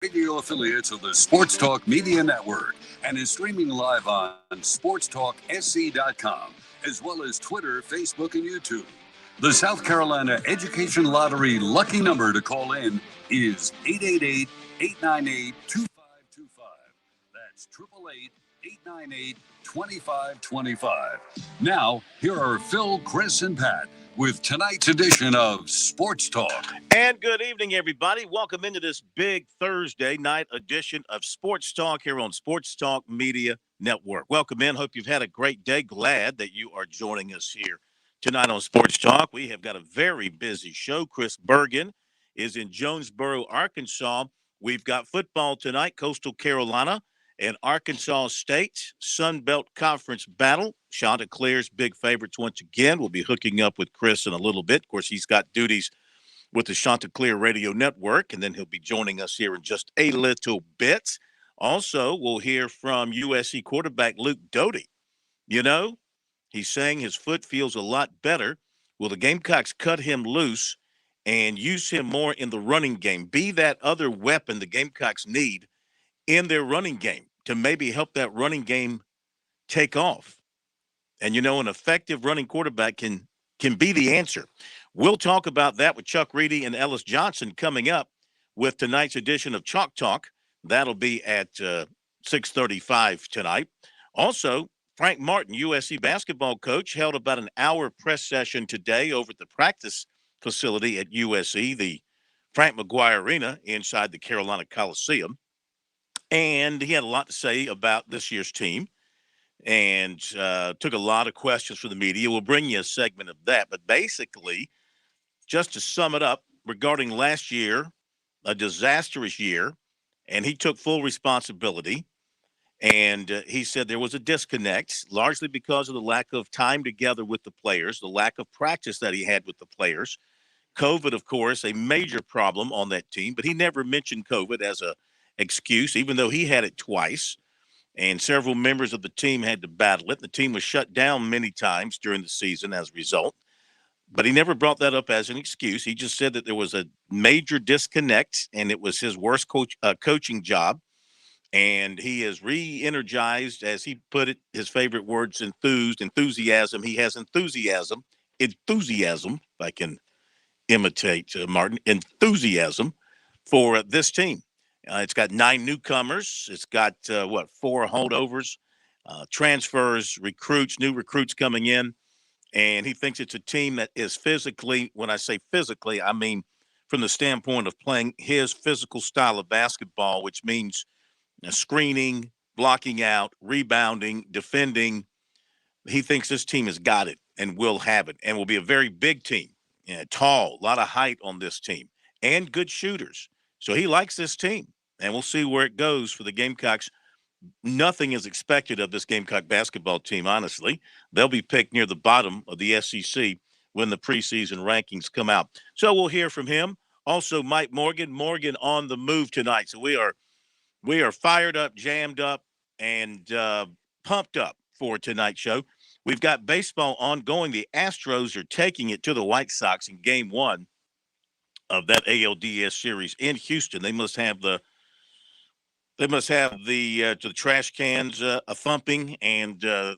radio affiliates of the Sports Talk Media Network and is streaming live on SportsTalkSC.com, as well as Twitter, Facebook, and YouTube. The South Carolina Education Lottery lucky number to call in is 888-898-2525. That's 888-898-2525. Now, here are Phil, Chris, and Pat with tonight's edition of Sports Talk. And good evening, everybody. Welcome into this big Thursday night edition of Sports Talk here on Sports Talk Media Network. Welcome in. Hope you've had a great day. Glad that you are joining us here tonight on Sports Talk. We have got a very busy show. Chris Bergen is in Jonesboro, Arkansas. We've got football tonight, Coastal Carolina and Arkansas State Sun Belt Conference battle. Chanticleer's big favorites once again. We'll be hooking up with Chris in a little bit. Of course, he's got duties with the Chanticleer Radio Network, and then he'll be joining us here in just a little bit. Also, we'll hear from USC quarterback Luke Doty. You know, he's saying his foot feels a lot better. Will the Gamecocks cut him loose and use him more in the running game? Be that other weapon the Gamecocks need in their running game to maybe help that running game take off. And, you know, an effective running quarterback can be the answer. We'll talk about that with Chuck Reedy and Ellis Johnson coming up with tonight's edition of Chalk Talk. That'll be at 6:35 tonight. Also, Frank Martin, USC basketball coach, held about an hour press session today over at the practice facility at USC, the Frank McGuire Arena inside the Carolina Coliseum. And he had a lot to say about this year's team and took a lot of questions from the media. We'll bring you a segment of that. But basically, just to sum it up, regarding last year, a disastrous year, and he took full responsibility. And he said there was a disconnect, largely because of the lack of time together with the players, the lack of practice that he had with the players. COVID, of course, a major problem on that team, but he never mentioned COVID as a excuse, even though he had it twice. And several members of the team had to battle it. The team was shut down many times during the season as a result. But he never brought that up as an excuse. He just said that there was a major disconnect, and it was his worst coaching job. And he is re-energized, as he put it, his favorite words, enthusiasm. He has enthusiasm, if I can imitate Martin, enthusiasm for this team. It's got 9 newcomers. It's got, 4 holdovers, transfers, recruits, new recruits coming in. And he thinks it's a team that is physically, when I say physically, I mean from the standpoint of playing his physical style of basketball, which means screening, blocking out, rebounding, defending. He thinks this team has got it and will have it and will be a very big team. Tall, a lot of height on this team, and good shooters. So he likes this team. And we'll see where it goes for the Gamecocks. Nothing is expected of this Gamecock basketball team, honestly. They'll be picked near the bottom of the SEC when the preseason rankings come out. So we'll hear from him. Also, Mike Morgan on the move tonight. So we are fired up, jammed up, and pumped up for tonight's show. We've got baseball ongoing. The Astros are taking it to the White Sox in Game 1 of that ALDS series in Houston. They must have the trash cans a thumping and the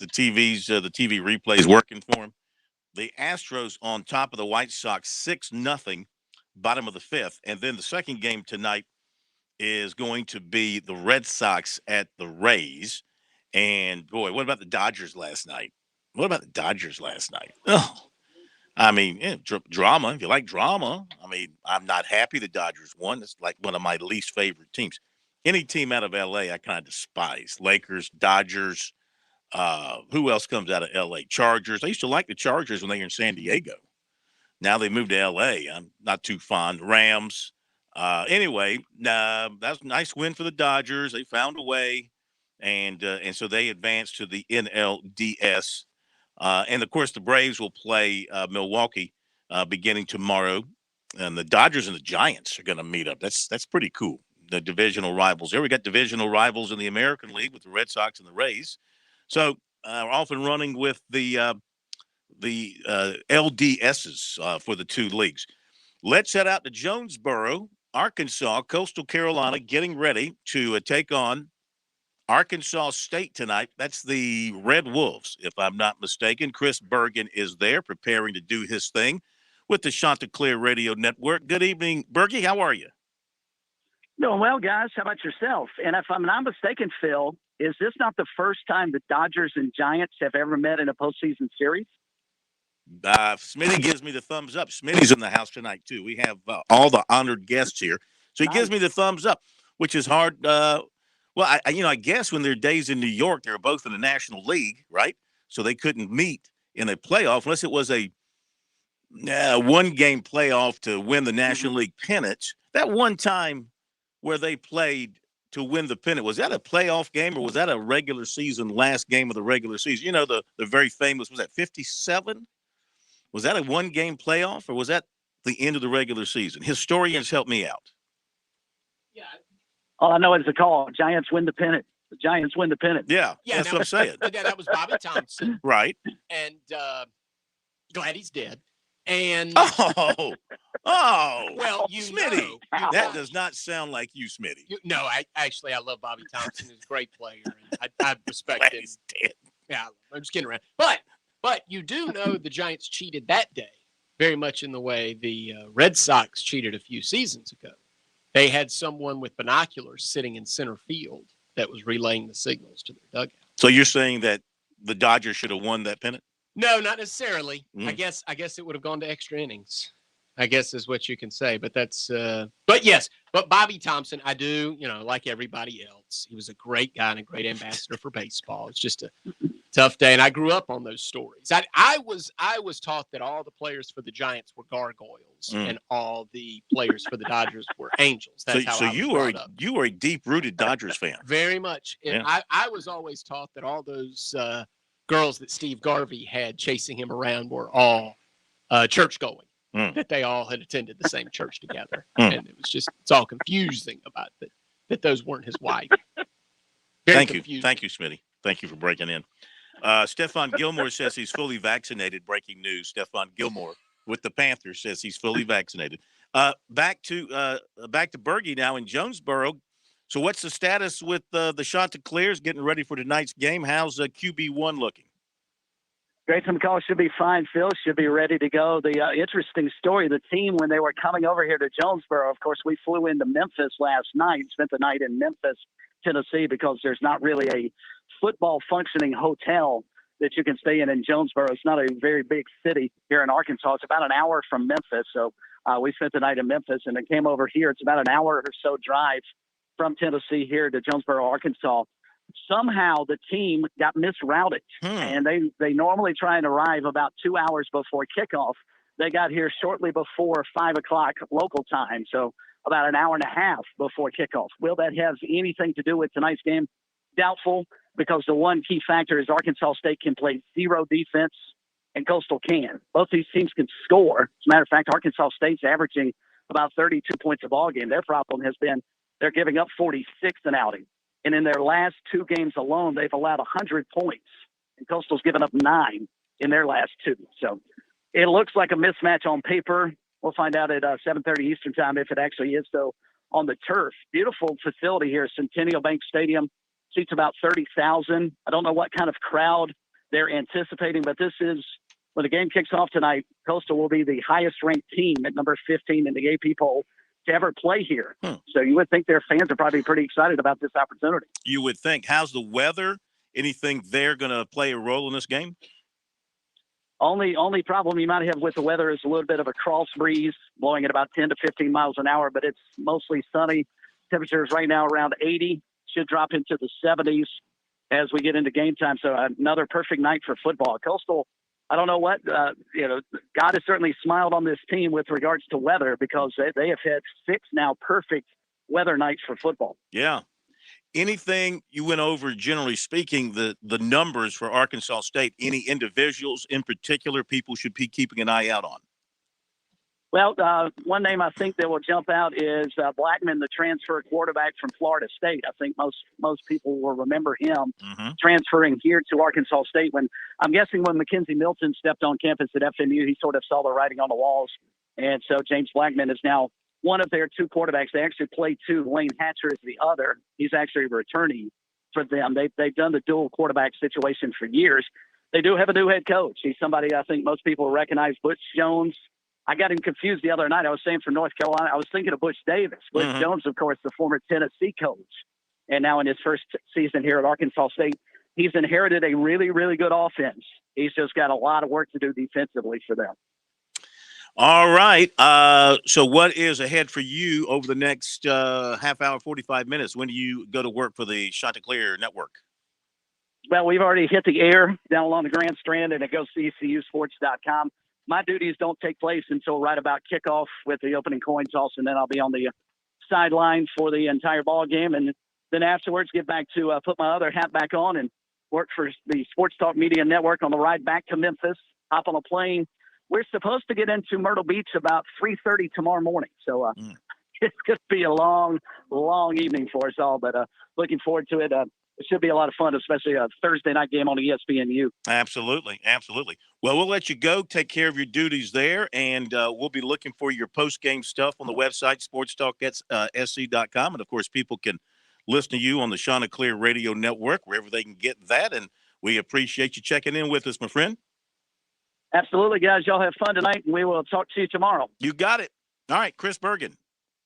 TVs, the TV replays working for them. The Astros on top of the White Sox 6-0, bottom of the 5th. And then the second game tonight is going to be the Red Sox at the Rays. And boy, what about the Dodgers last night? Oh, I mean, drama. If you like drama, I mean, I'm not happy the Dodgers won. It's like one of my least favorite teams. Any team out of L.A. I kind of despise. Lakers, Dodgers. Who else comes out of L.A.? Chargers. I used to like the Chargers when they were in San Diego. Now they moved to L.A. I'm not too fond. Rams. Anyway, that's a nice win for the Dodgers. They found a way, and so they advanced to the NLDS. And, of course, the Braves will play Milwaukee beginning tomorrow. And the Dodgers and the Giants are going to meet up. That's pretty cool. The divisional rivals there. We got divisional rivals in the American League with the Red Sox and the Rays. So we're off and running with the LDSs for the two leagues. Let's head out to Jonesboro Arkansas, Coastal Carolina, getting ready to take on Arkansas State tonight. That's the Red Wolves, if I'm not mistaken. Chris Bergen is there preparing to do his thing with the Chanticleer Radio Network. Good evening, Bergie. How are you? Doing well, guys. How about yourself? And if I'm not mistaken, Phil, is this not the first time the Dodgers and Giants have ever met in a postseason series? Smitty gives me the thumbs up. Smitty's in the house tonight, too. We have all the honored guests here. So he gives me the thumbs up, which is hard. Well, I guess when their days in New York, they were both in the National League, right? So they couldn't meet in a playoff unless it was a one-game playoff to win the National League pennant. That one time where they played to win the pennant, was that a playoff game or was that a regular season, last game of the regular season? You know, the very famous, was that 57? Was that a one-game playoff, or was that the end of the regular season? Historians, help me out. Yeah. All I know is the call. Giants win the pennant. The Giants win the pennant. Yeah, that's what I'm saying. That was Bobby Thompson. Right. And glad he's dead. And well, Smitty, that does not sound like you, Smitty. I love Bobby Thompson. He's a great player, and I respect him. He's dead. Yeah, I'm just kidding around. But you do know the Giants cheated that day, very much in the way the Red Sox cheated a few seasons ago. They had someone with binoculars sitting in center field that was relaying the signals to their dugout. So you're saying that the Dodgers should have won that pennant? No, not necessarily. I guess it would have gone to extra innings, I guess is what you can say. But that's but Bobby Thompson, I do, like everybody else, he was a great guy and a great ambassador for baseball. It's just a tough day. And I grew up on those stories. I was taught that all the players for the Giants were gargoyles and all the players for the Dodgers were angels. That's how I was brought up. You are a deep-rooted Dodgers fan. Very much. And I was always taught that all those girls that Steve Garvey had chasing him around were all church-going, that they all had attended the same church together. And it's all confusing about that those weren't his wife. Thank you, Smitty. Thank you for breaking in. Stephon Gilmore says he's fully vaccinated. Breaking news. Stephon Gilmore with the Panthers says he's fully vaccinated. Back to Bergie now in Jonesboro. So what's the status with the Chanticleers getting ready for tonight's game? How's QB1 looking? Grayson McCall should be fine. Phil should be ready to go. The interesting story, the team, when they were coming over here to Jonesboro, of course, we flew into Memphis last night, spent the night in Memphis, Tennessee, because there's not really a football functioning hotel that you can stay in Jonesboro. It's not a very big city here in Arkansas. It's about an hour from Memphis. So we spent the night in Memphis and then came over here. It's about an hour or so drive from Tennessee here to Jonesboro, Arkansas. Somehow the team got misrouted, and they normally try and arrive about 2 hours before kickoff. They got here shortly before 5 o'clock local time, so about an hour and a half before kickoff. Will that have anything to do with tonight's game? Doubtful, because the one key factor is Arkansas State can play zero defense and Coastal can. Both these teams can score. As a matter of fact, Arkansas State's averaging about 32 points a ball game. Their problem has been they're giving up 46 an outing. And in their last two games alone, they've allowed 100 points. And Coastal's given up 9 in their last 2. So it looks like a mismatch on paper. We'll find out at 7:30 Eastern time if it actually is so on the turf. Beautiful facility here, Centennial Bank Stadium. Seats about 30,000. I don't know what kind of crowd they're anticipating, but this is, when the game kicks off tonight, Coastal will be the highest ranked team at number 15 in the AP poll to ever play here. So you would think their fans are probably pretty excited about this opportunity. You would think. How's the weather? Anything there going to play a role in this game? Only problem you might have with the weather is a little bit of a cross breeze blowing at about 10 to 15 miles an hour, but it's mostly sunny. Temperatures right now around 80, should drop into the 70s as we get into game time. So another perfect night for football. Coastal, I don't know what, God has certainly smiled on this team with regards to weather, because they have had 6 now perfect weather nights for football. Yeah. Anything you went over, generally speaking, the numbers for Arkansas State, any individuals in particular people should be keeping an eye out on? Well, one name I think that will jump out is Blackman, the transfer quarterback from Florida State. I think most people will remember him transferring here to Arkansas State. When Mackenzie Milton stepped on campus at FMU, he sort of saw the writing on the walls. And so James Blackman is now one of their two quarterbacks. They actually play two. Lane Hatcher is the other. He's actually returning for them. They've done the dual quarterback situation for years. They do have a new head coach. He's somebody I think most people recognize, Butch Jones. I got him confused the other night. I was saying for North Carolina, I was thinking of Butch Davis. Butch Jones, of course, the former Tennessee coach. And now in his first season here at Arkansas State, he's inherited a really, really good offense. He's just got a lot of work to do defensively for them. All right. So what is ahead for you over the next half hour, 45 minutes? When do you go to work for the Chanticleer Network? Well, we've already hit the air down along the Grand Strand, and it goes to ECUsports.com. My duties don't take place until right about kickoff with the opening coin toss, and then I'll be on the sideline for the entire ball game. And then afterwards, get back to put my other hat back on and work for the Sports Talk Media Network on the ride back to Memphis, hop on a plane. We're supposed to get into Myrtle Beach about 3:30 tomorrow morning. So it's going to be a long, long evening for us all, but looking forward to it. It should be a lot of fun, especially a Thursday night game on ESPNU. Absolutely. Absolutely. Well, we'll let you go. Take care of your duties there, and we'll be looking for your post-game stuff on the website, SportsTalkSC.com. And, of course, people can listen to you on the Chanticleer Radio Network, wherever they can get that. And we appreciate you checking in with us, my friend. Absolutely, guys. Y'all have fun tonight, and we will talk to you tomorrow. You got it. All right, Chris Bergen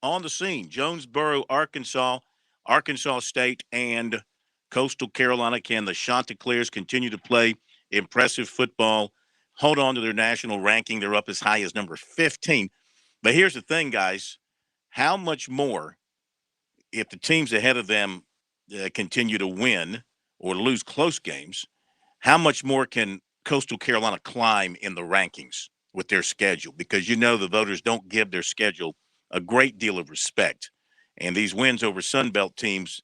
on the scene. Jonesboro, Arkansas, Arkansas State, and Coastal Carolina. Can the Chanticleers continue to play impressive football, hold on to their national ranking? They're up as high as number 15. But here's the thing, guys. How much more, if the teams ahead of them continue to win or lose close games, how much more can Coastal Carolina climb in the rankings with their schedule? Because the voters don't give their schedule a great deal of respect. And these wins over Sunbelt teams,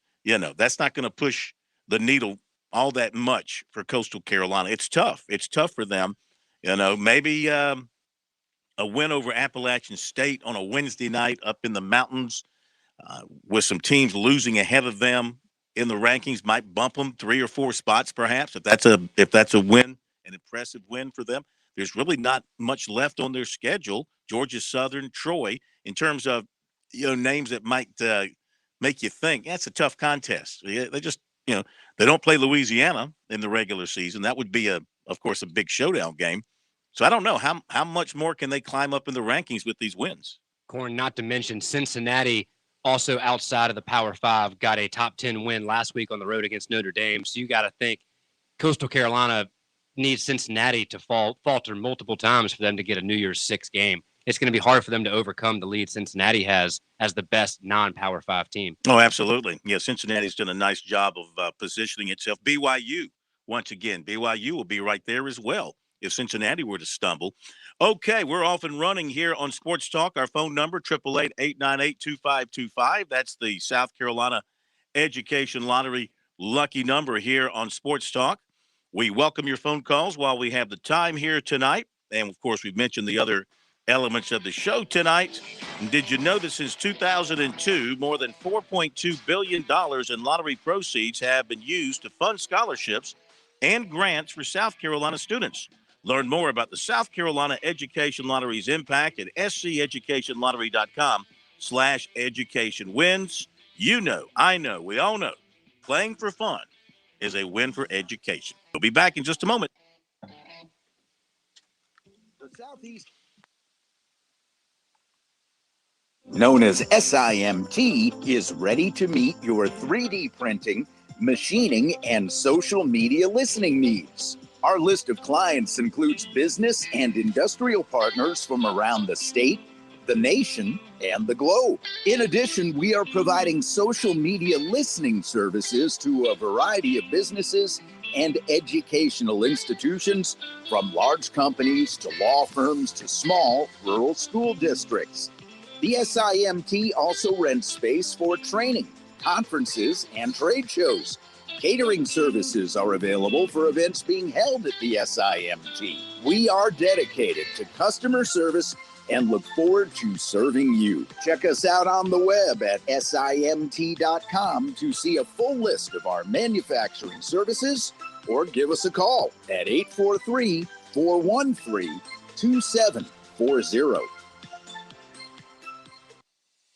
that's not going to push the needle all that much for Coastal Carolina. It's tough. It's tough for them. Maybe a win over Appalachian State on a Wednesday night up in the mountains with some teams losing ahead of them in the rankings might bump them 3 or 4 spots, perhaps, if that's a win, an impressive win for them. There's really not much left on their schedule. Georgia Southern, Troy, in terms of names that might make you think that's a tough contest. They just they don't play Louisiana in the regular season. That would be of course a big showdown game. So I don't know how much more can they climb up in the rankings with these wins. Corn, not to mention Cincinnati, also outside of the Power 5, got a top 10 win last week on the road against Notre Dame. So you got to think Coastal Carolina needs Cincinnati to falter multiple times for them to get a New Year's 6 game. It's going to be hard for them to overcome the lead Cincinnati has as the best non-Power 5 team. Oh, absolutely. Yeah, Cincinnati's done a nice job of positioning itself. BYU, once again, BYU will be right there as well if Cincinnati were to stumble. Okay, we're off and running here on Sports Talk. Our phone number, 888-898-2525. That's the South Carolina Education Lottery lucky number here on Sports Talk. We welcome your phone calls while we have the time here tonight. And, of course, we've mentioned the other elements of the show tonight. And did you know that since 2002, more than $4.2 billion in lottery proceeds have been used to fund scholarships and grants for South Carolina students? Learn more about the South Carolina Education Lottery's impact at sceducationlottery.com/education wins. I know, we all know, playing for fun is a win for education. We'll be back in just a moment. The Southeast, known as SIMT, is ready to meet your 3D printing, machining, and social media listening needs. Our list of clients includes business and industrial partners from around the state, the nation, and the globe. In addition, we are providing social media listening services to a variety of businesses and educational institutions, from large companies to law firms to small rural school districts. The SIMT also rents space for training, conferences, and trade shows. Catering services are available for events being held at the SIMT. We are dedicated to customer service and look forward to serving you. Check us out on the web at simt.com to see a full list of our manufacturing services, or give us a call at 843-413-2740.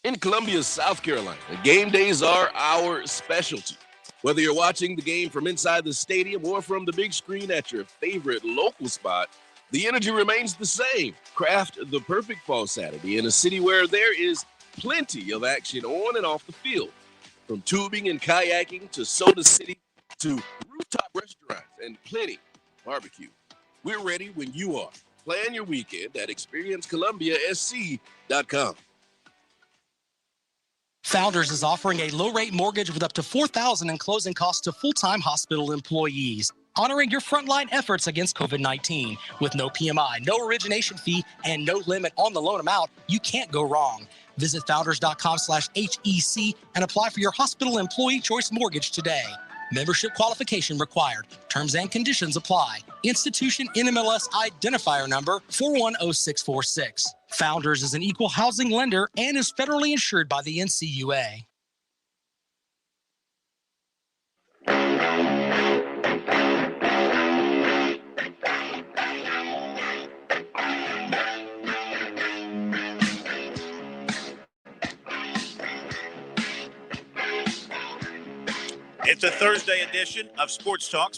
In Columbia, South Carolina, game days are our specialty. Whether you're watching the game from inside the stadium or from the big screen at your favorite local spot, the energy remains the same. Craft the perfect fall Saturday in a city where there is plenty of action on and off the field. From tubing and kayaking to Soda City to rooftop restaurants and plenty barbecue. We're ready when you are. Plan your weekend at ExperienceColumbiaSC.com. Founders is offering a low-rate mortgage with up to $4,000 in closing costs to full-time hospital employees, honoring your frontline efforts against COVID-19. With no PMI, no origination fee, and no limit on the loan amount, you can't go wrong. Visit founders.com/HEC and apply for your hospital employee choice mortgage today. Membership qualification required. Terms and conditions apply. Institution NMLS identifier number 410646. Founders is an equal housing lender and is federally insured by the NCUA. It's a Thursday edition of Sports Talk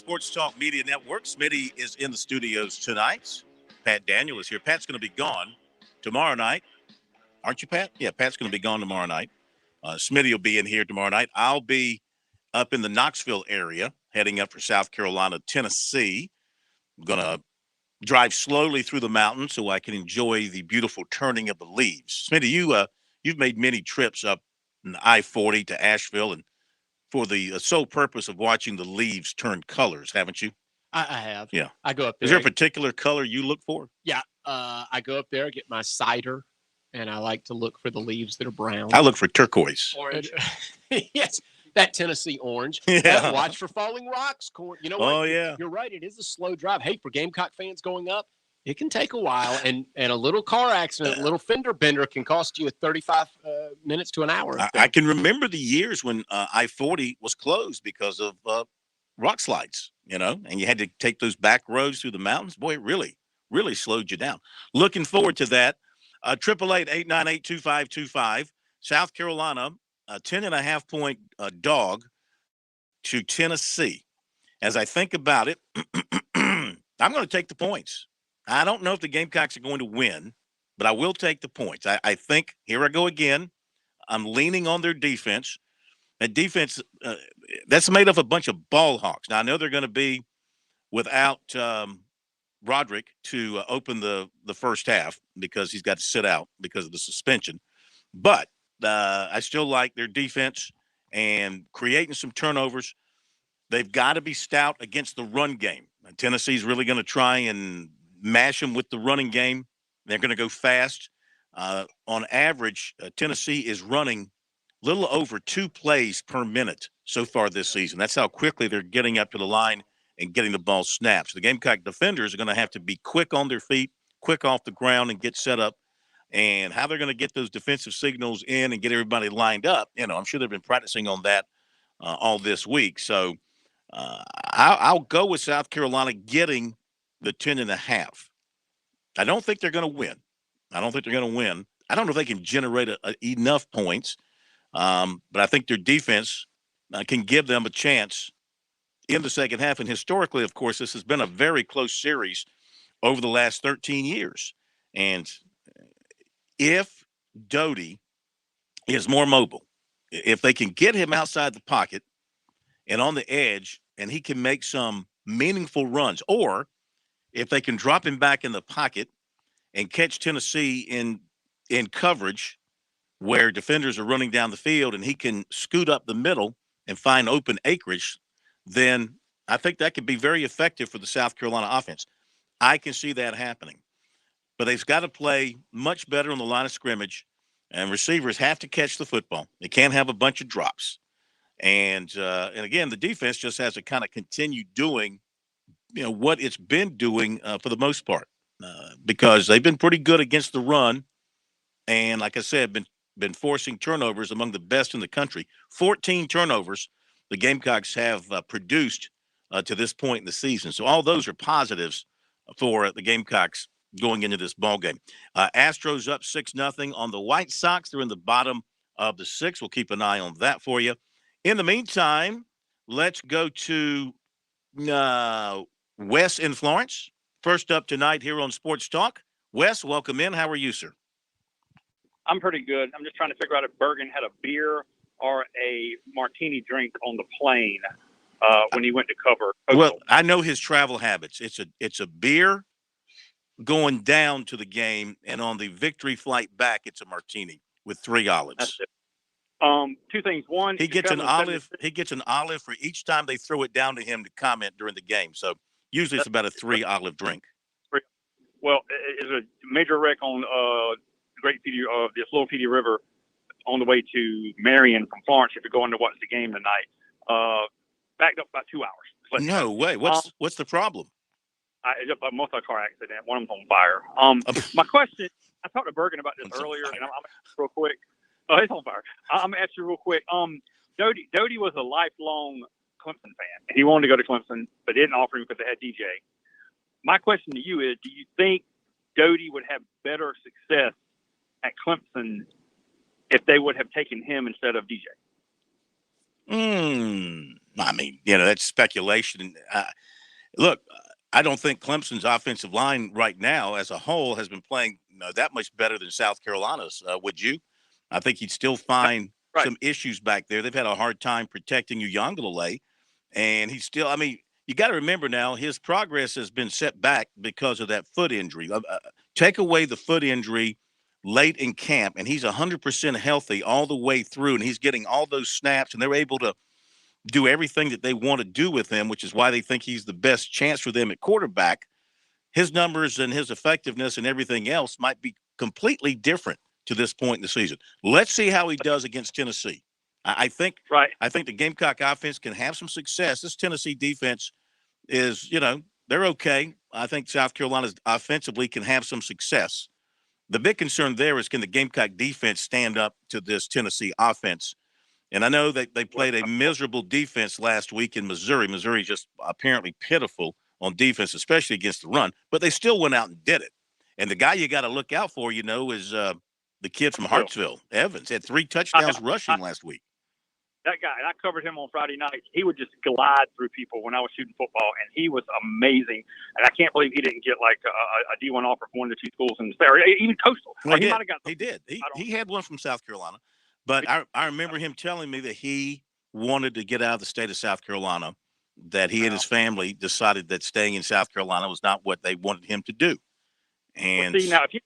Media Network. Smitty is in the studios tonight. Pat Daniel is here. Pat's going to be gone tomorrow night. Aren't you, Pat? Yeah, Pat's going to be gone tomorrow night. Smitty will be in here tomorrow night. I'll be up in the Knoxville area, heading up for South Carolina, Tennessee. I'm going to drive slowly through the mountains so I can enjoy the beautiful turning of the leaves. Smitty, you've made many trips up in I-40 to Asheville and for the sole purpose of watching the leaves turn colors, haven't you? I have. Yeah. I go up there. Is there a particular color you look for? Yeah. I go up there, get my cider, and I like to look for the leaves that are brown. I look for turquoise. Orange. Yes. That Tennessee orange. Yeah. Watch for falling rocks. You know what? Oh, yeah. You're right. It is a slow drive. Hey, for Gamecock fans going up, it can take a while. And a little car accident, a little fender bender can cost you 35 minutes to an hour. I can remember the years when I-40 was closed because of rock slides, and you had to take those back roads through the mountains. Boy, it really, really slowed you down. Looking forward to that. 888-898-2525. South Carolina, a 10.5-point dog to Tennessee. As I think about it, I'm going to take the points. I don't know if the Gamecocks are going to win, but I will take the points. I think, here I go again, I'm leaning on their defense. That defense, that's made up of a bunch of ball hawks. Now, I know they're going to be without Roderick to open the first half because he's got to sit out because of the suspension. But I still like their defense and creating some turnovers. They've got to be stout against the run game. Tennessee's really going to try and mash them with the running game. They're going to go fast. On average, Tennessee is running a little over 2 plays per minute so far this season. That's how quickly they're getting up to the line and getting the ball snapped. So the Gamecock defenders are going to have to be quick on their feet, quick off the ground, and get set up. And how they're going to get those defensive signals in and get everybody lined up, I'm sure they've been practicing on that all this week. So I'll go with South Carolina getting the 10.5. I don't think they're going to win. I don't know if they can generate enough points, but I think their defense can give them a chance in the second half. And historically, of course, this has been a very close series over the last 13 years. And if Doty is more mobile, if they can get him outside the pocket and on the edge, and he can make some meaningful runs, or if they can drop him back in the pocket and catch Tennessee in coverage where defenders are running down the field and he can scoot up the middle and find open acreage, then I think that could be very effective for the South Carolina offense. I can see that happening. But they've got to play much better on the line of scrimmage, and receivers have to catch the football. They can't have a bunch of drops. And again, the defense just has to kind of continue doing what it's been doing for the most part, because they've been pretty good against the run. And like I said, been forcing turnovers among the best in the country. 14 turnovers the Gamecocks have produced to this point in the season. So all those are positives for the Gamecocks going into this ball game. Astros up 6-0 on the White Sox. They're in the bottom of the 6. We'll keep an eye on that for you. In the meantime, let's go to Wes in Florence. First up tonight here on Sports Talk. Wes, welcome in. How are you, sir? I'm pretty good. I'm just trying to figure out if Bergen had a beer or a martini drink on the plane when he went to cover Coastal. Well, I know his travel habits. It's a beer going down to the game, and on the victory flight back, it's a martini with 3 olives. That's it. 2 things. One, he gets an olive. He gets an olive for each time they throw it down to him to comment during the game. So usually it's about a 3 olive drink. Well, it's a major wreck on the Slow Petey River on the way to Marion from Florence. If you're going to watch the game tonight, backed up about 2 hours. No way. What's the problem? It's a multi-car accident. One of them's on fire. My question, I talked to Bergen about this earlier, and I'm real quick. It's on fire. I'm going to ask you real quick. Doty was a lifelong Clemson fan, and he wanted to go to Clemson, but didn't offer him because they had DJ. My question to you is, do you think Doty would have better success at Clemson if they would have taken him instead of DJ? I mean, that's speculation. Look, I don't think Clemson's offensive line right now as a whole has been playing that much better than South Carolina's. Would you? I think you'd still find some issues back there. They've had a hard time protecting Uiagalelei, and he's still – I mean, you got to remember now his progress has been set back because of that foot injury. Take away the foot injury late in camp, and he's 100% healthy all the way through, and he's getting all those snaps, and they're able to do everything that they want to do with him, which is why they think he's the best chance for them at quarterback. His numbers and his effectiveness and everything else might be completely different to this point in the season. Let's see how he does against Tennessee. I think the Gamecock offense can have some success. This Tennessee defense is, they're okay. I think South Carolina's offensively can have some success. The big concern there is, can the Gamecock defense stand up to this Tennessee offense? And I know that they played a miserable defense last week in Missouri. Missouri just apparently pitiful on defense, especially against the run, but they still went out and did it. And the guy you got to look out for, is the kid from Hartsville, Evans, had 3 touchdowns rushing last week. That guy, and I covered him on Friday night. He would just glide through people when I was shooting football, and he was amazing. And I can't believe he didn't get like a D1 offer from one of the 2 schools in the state, or even Coastal. Well, he did. He had one from South Carolina. But I remember him telling me that he wanted to get out of the state of South Carolina, that he and his family decided that staying in South Carolina was not what they wanted him to do. And see, now, if he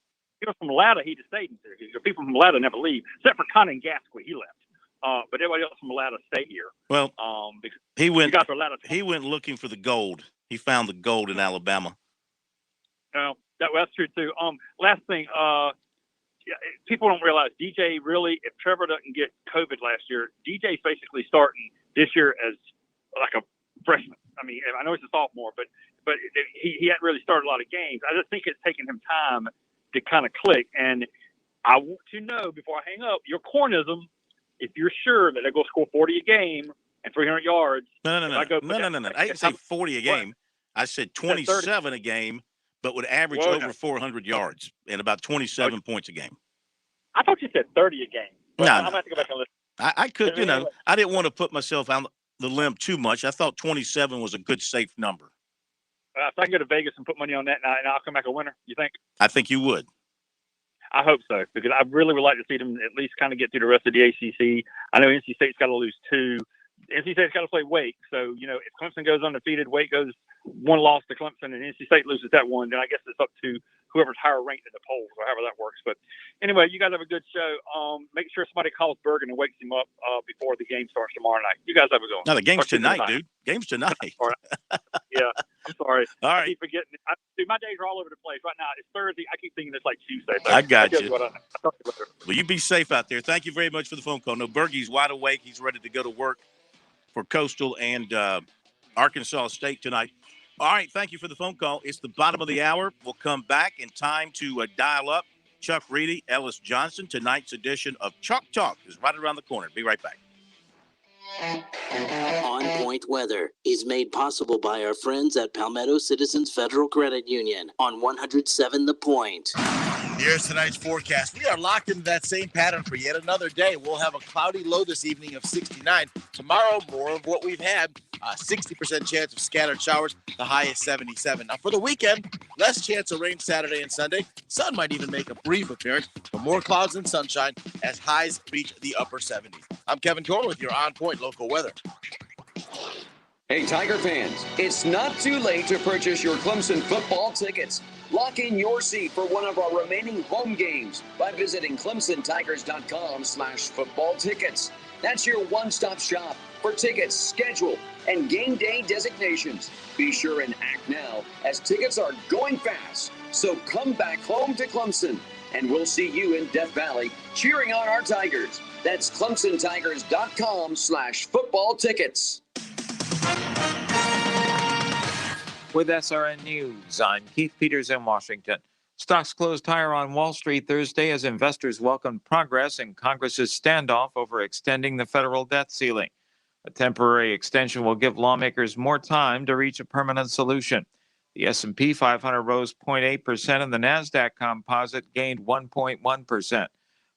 was from Latta, he'd have stayed in Syracuse. People from Latta never leave, except for Conan Gasquet. He left. But everybody else from Latta stayed here. Well, he went looking for the gold. He found the gold in Alabama. Well, that's true, too. Last thing, people don't realize DJ really, if Trevor doesn't get COVID last year, DJ's basically starting this year as like a freshman. I mean, I know he's a sophomore, but he hadn't really started a lot of games. I just think it's taken him time to kind of click. And I want to know, before I hang up, your cornism, if you're sure that they're going to score 40 a game and 300 yards. No. I didn't say 40 a game. What? I said 27 a game, but would average over 400 yards and about 27 points a game. I thought you said 30 a game. No. I'm going to have to go back and listen. I could, I didn't want to put myself on the limb too much. I thought 27 was a good, safe number. If I can go to Vegas and put money on that, and I'll come back a winner, you think? I think you would. I hope so, because I really would like to see them at least kind of get through the rest of the ACC. I know NC State's got to lose 2. NC State's got to play Wake. So, if Clemson goes undefeated, Wake goes 1 loss to Clemson, and NC State loses that one, then I guess it's up to whoever's higher ranked in the polls, or however that works. But anyway, you guys have a good show. Make sure somebody calls Bergen and wakes him up before the game starts tomorrow night. You guys have a good one. No, the game's tonight, dude. Game's tonight. All right. Yeah, I'm sorry. All right. I keep forgetting. Dude, my days are all over the place. Right now, it's Thursday. I keep thinking it's like Tuesday. So I got you. I'll talk to you later. Well, you be safe out there. Thank you very much for the phone call. No, Bergie's wide awake. He's ready to go to work for Coastal and Arkansas State tonight. All right, thank you for the phone call. It's the bottom of the hour. We'll come back in time to dial up Chuck Reedy, Ellis Johnson. Tonight's edition of Chalk Talk is right around the corner. Be right back. On Point Weather is made possible by our friends at Palmetto Citizens Federal Credit Union on 107 The Point. Here's tonight's forecast. We are locked into that same pattern for yet another day. We'll have a cloudy low this evening of 69. Tomorrow, more of what we've had. 60% chance of scattered showers. The high is 77. Now, for the weekend, less chance of rain Saturday and Sunday. Sun might even make a brief appearance, but more clouds and sunshine as highs reach the upper 70s. I'm Kevin Corr with your on-point local weather. Hey, Tiger fans, it's not too late to purchase your Clemson football tickets. Lock in your seat for one of our remaining home games by visiting ClemsonTigers.com/football tickets. That's your one-stop shop for tickets, schedule, and game day designations. Be sure and act now as tickets are going fast. So come back home to Clemson, and we'll see you in Death Valley cheering on our Tigers. That's ClemsonTigers.com/football tickets. With SRN News, I'm Keith Peters in Washington. Stocks closed higher on Wall Street Thursday as investors welcomed progress in Congress's standoff over extending the federal debt ceiling. A temporary extension will give lawmakers more time to reach a permanent solution. The S&P 500 rose 0.8% and the NASDAQ composite gained 1.1%.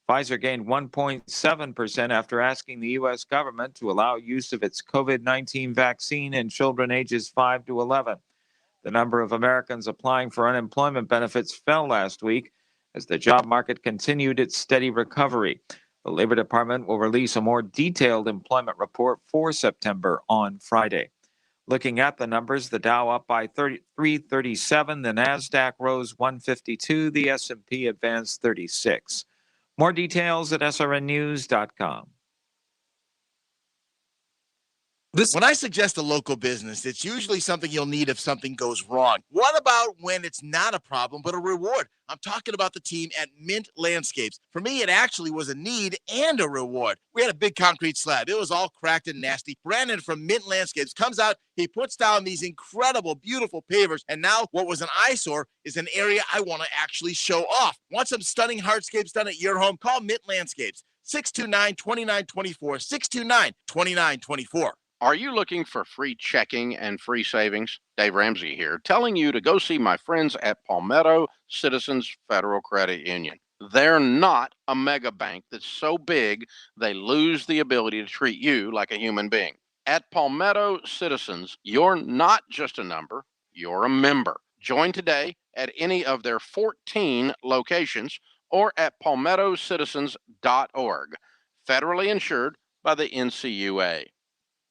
Pfizer gained 1.7% after asking the U.S. government to allow use of its COVID-19 vaccine in children ages 5 to 11. The number of Americans applying for unemployment benefits fell last week as the job market continued its steady recovery. The Labor Department will release a more detailed employment report for September on Friday. Looking at the numbers, the Dow up by 337, the NASDAQ rose 152, the S&P advanced 36. More details at srnnews.com. When I suggest a local business, it's usually something you'll need if something goes wrong. What about when it's not a problem, but a reward? I'm talking about the team at Mint Landscapes. For me, it actually was a need and a reward. We had a big concrete slab. It was all cracked and nasty. Brandon from Mint Landscapes comes out. He puts down these incredible, beautiful pavers. And now what was an eyesore is an area I want to actually show off. Want some stunning hardscapes done at your home? Call Mint Landscapes. 629-2924. 629-2924. Are you looking for free checking and free savings? Dave Ramsey here, telling you to go see my friends at Palmetto Citizens Federal Credit Union. They're not a mega bank that's so big they lose the ability to treat you like a human being. At Palmetto Citizens, you're not just a number, you're a member. Join today at any of their 14 locations or at palmettocitizens.org. Federally insured by the NCUA.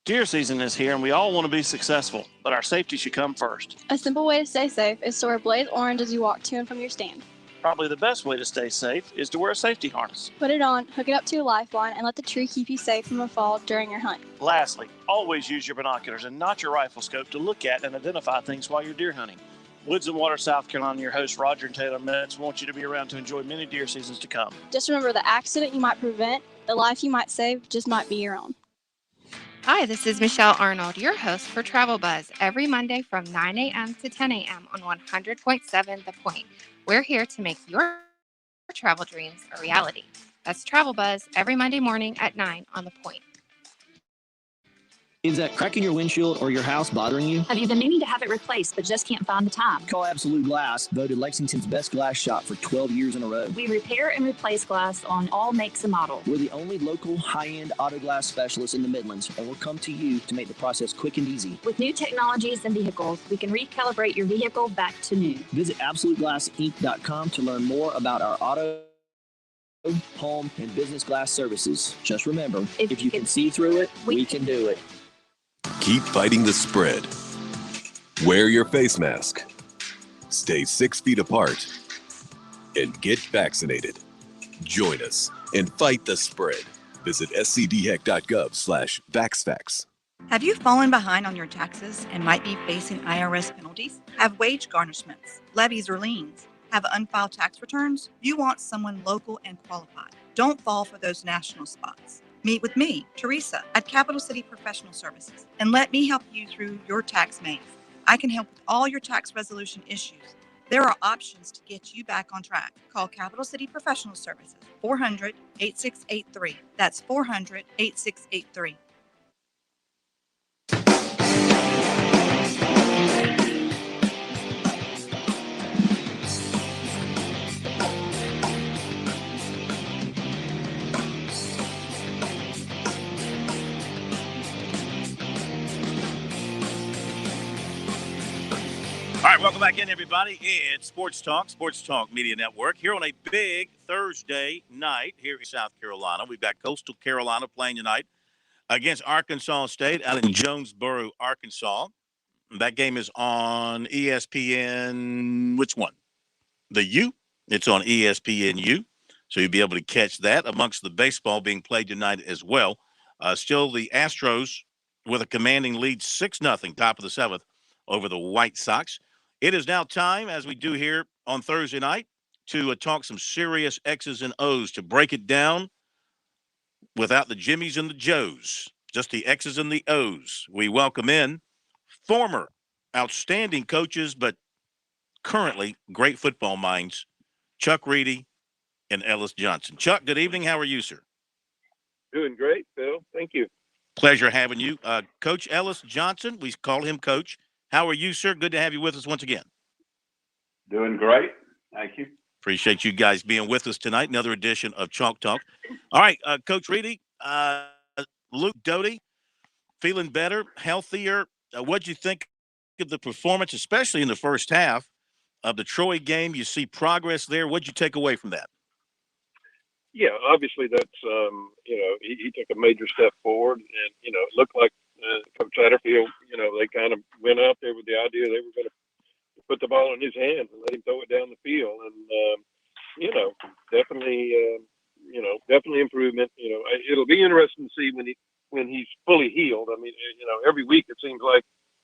Deer season is here and we all want to be successful, but our safety should come first. A simple way to stay safe is to wear Blaze Orange as you walk to and from your stand. Probably the best way to stay safe is to wear a safety harness. Put it on, hook it up to a lifeline, and let the tree keep you safe from a fall during your hunt. Lastly, always use your binoculars and not your rifle scope to look at and identify things while you're deer hunting. Woods and Water, South Carolina, your host Roger and Taylor Metz want you to be around to enjoy many deer seasons to come. Just remember, the accident you might prevent, the life you might save, just might be your own. Hi, this is Michelle Arnold, your host for Travel Buzz, every Monday from 9 a.m. to 10 a.m. on 100.7 The Point. We're here to make your travel dreams a reality. That's Travel Buzz every Monday morning at 9 on The Point. Is that crack in your windshield or your house bothering you? Have you been meaning to have it replaced but just can't find the time? Call Absolute Glass, voted Lexington's best glass shop for 12 years in a row. We repair and replace glass on all makes and models. We're the only local high-end auto glass specialist in the Midlands, and we'll come to you to make the process quick and easy. With new technologies and vehicles, we can recalibrate your vehicle back to new. Visit AbsoluteGlassInc.com to learn more about our auto, home, and business glass services. Just remember, if you can see through it, we can do it. Keep fighting the spread. Wear your face mask. Stay 6 feet apart. And get vaccinated. Join us and fight the spread. Visit scdheck.gov/vaxfax. Have you fallen behind on your taxes and might be facing IRS penalties? Have wage garnishments, levies, or liens? Have unfiled tax returns? You want someone local and qualified. Don't fall for those national spots. Meet with me, Teresa, at Capital City Professional Services, and let me help you through your tax maze. I can help with all your tax resolution issues. There are options to get you back on track. Call Capital City Professional Services, 400-8683. That's 400-8683. right, welcome back in, everybody. It's Sports Talk Media Network, here on a big Thursday night here in South Carolina. We've got Coastal Carolina playing tonight against Arkansas State out in Jonesboro, Arkansas. That game is on ESPN. Which one? The U? It's on ESPNU. So you'll be able to catch that amongst the baseball being played tonight as well. Still the Astros with a commanding lead 6-0, top of the seventh, over the White Sox. It is now time, as we do here on Thursday night, to talk some serious X's and O's, to break it down without the Jimmies and the Joes, just the X's and the O's. We welcome in former outstanding coaches, but currently great football minds, Chuck Reedy and Ellis Johnson. Chuck, good evening. How are you, sir? Doing great, Phil. Thank you. Pleasure having you. Coach Ellis Johnson, we call him Coach. How are you, sir? Good to have you with us once again. Doing great. Thank you. Appreciate you guys being with us tonight. Another edition of Chalk Talk. All right, Coach Reedy, Luke Doty, feeling better, healthier. What'd you think of the performance, especially in the first half of the Troy game? You see progress there. What'd you take away from that? Yeah, obviously that's he took a major step forward, and it looked like Coach Satterfield, they kind of went out there with the idea they were going to put the ball in his hands and let him throw it down the field, and definitely improvement. It'll be interesting to see when he's fully healed. I mean, every week it seems like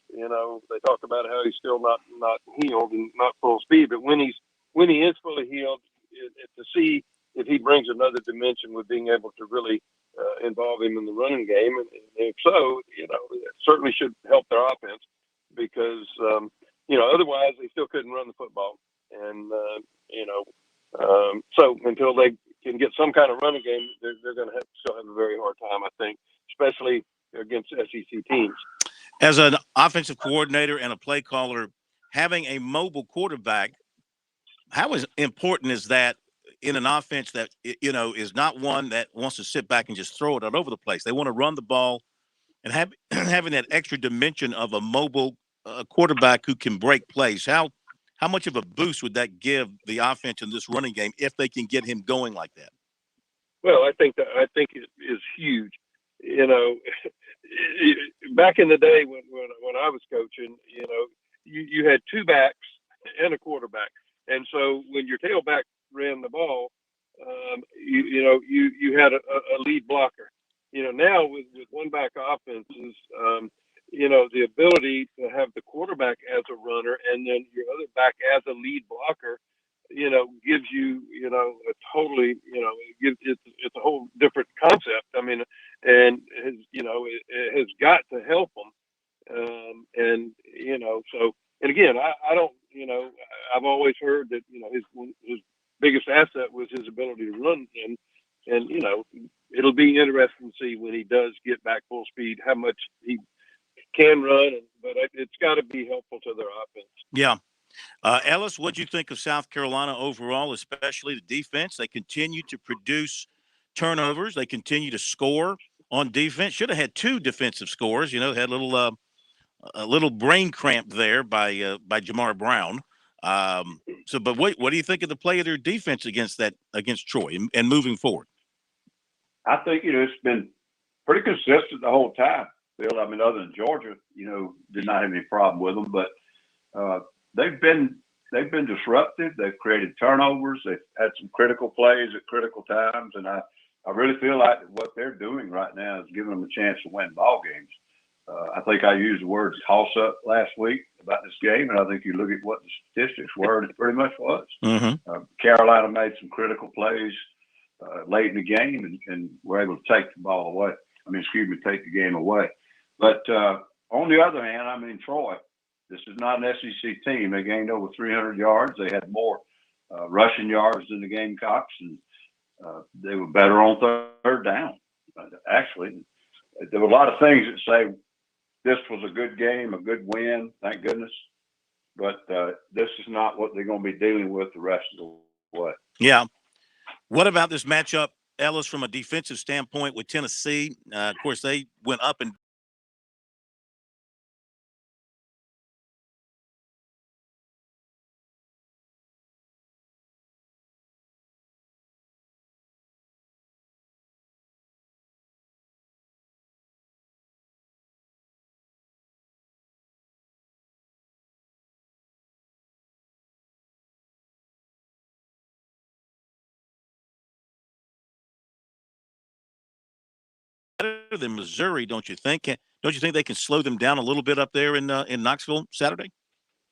they talk about how he's still not healed and not full speed, but when he is fully healed, to see if he brings another dimension with being able to really involve him in the running game, and if so, it certainly should help their offense, because otherwise they still couldn't run the football, and so until they can get some kind of running game, they're going to still have a very hard time, I think, especially against SEC teams. As an offensive coordinator and a play caller, having a mobile quarterback, how important is that in an offense that, is not one that wants to sit back and just throw it all over the place? They want to run the ball, and having that extra dimension of a mobile quarterback who can break plays. How much of a boost would that give the offense in this running game if they can get him going like that? Well, I think it is huge. Back in the day when I was coaching, you had two backs and a quarterback, and so when your tailback ran the ball, you had a lead blocker. Now with one back offenses, the ability to have the quarterback as a runner and then your other back as a lead blocker, gives you, a totally, it's a whole different concept. I mean, and it has got to help them. And again, I don't, I've always heard that, his biggest asset was his ability to run, and it'll be interesting to see when he does get back full speed how much he can run, but it's got to be helpful to their offense. Yeah. Ellis, what do you think of South Carolina overall, especially the defense? They continue to produce turnovers. They continue to score on defense. Should have had two defensive scores. They had a little brain cramp there by Jamar Brown. But what do you think of the play of their defense against Troy and moving forward? I think it's been pretty consistent the whole time, Bill. I mean, other than Georgia, did not have any problem with them, but they've been disruptive. They've created turnovers. They've had some critical plays at critical times, and I really feel like what they're doing right now is giving them a chance to win ball games. I think I used the word toss-up last week about this game, and I think you look at what the statistics were, and it pretty much was. Mm-hmm. Carolina made some critical plays late in the game and were able to take the ball away. Take the game away. But on the other hand, Troy, this is not an SEC team. They gained over 300 yards. They had more rushing yards than the Gamecocks, and they were better on third down. Actually, there were a lot of things that say this was a good game, a good win, thank goodness. But this is not what they're going to be dealing with the rest of the way. Yeah. What about this matchup, Ellis, from a defensive standpoint with Tennessee? Of course, they went up and better than Missouri, don't you think? Don't you think they can slow them down a little bit up there in Knoxville Saturday?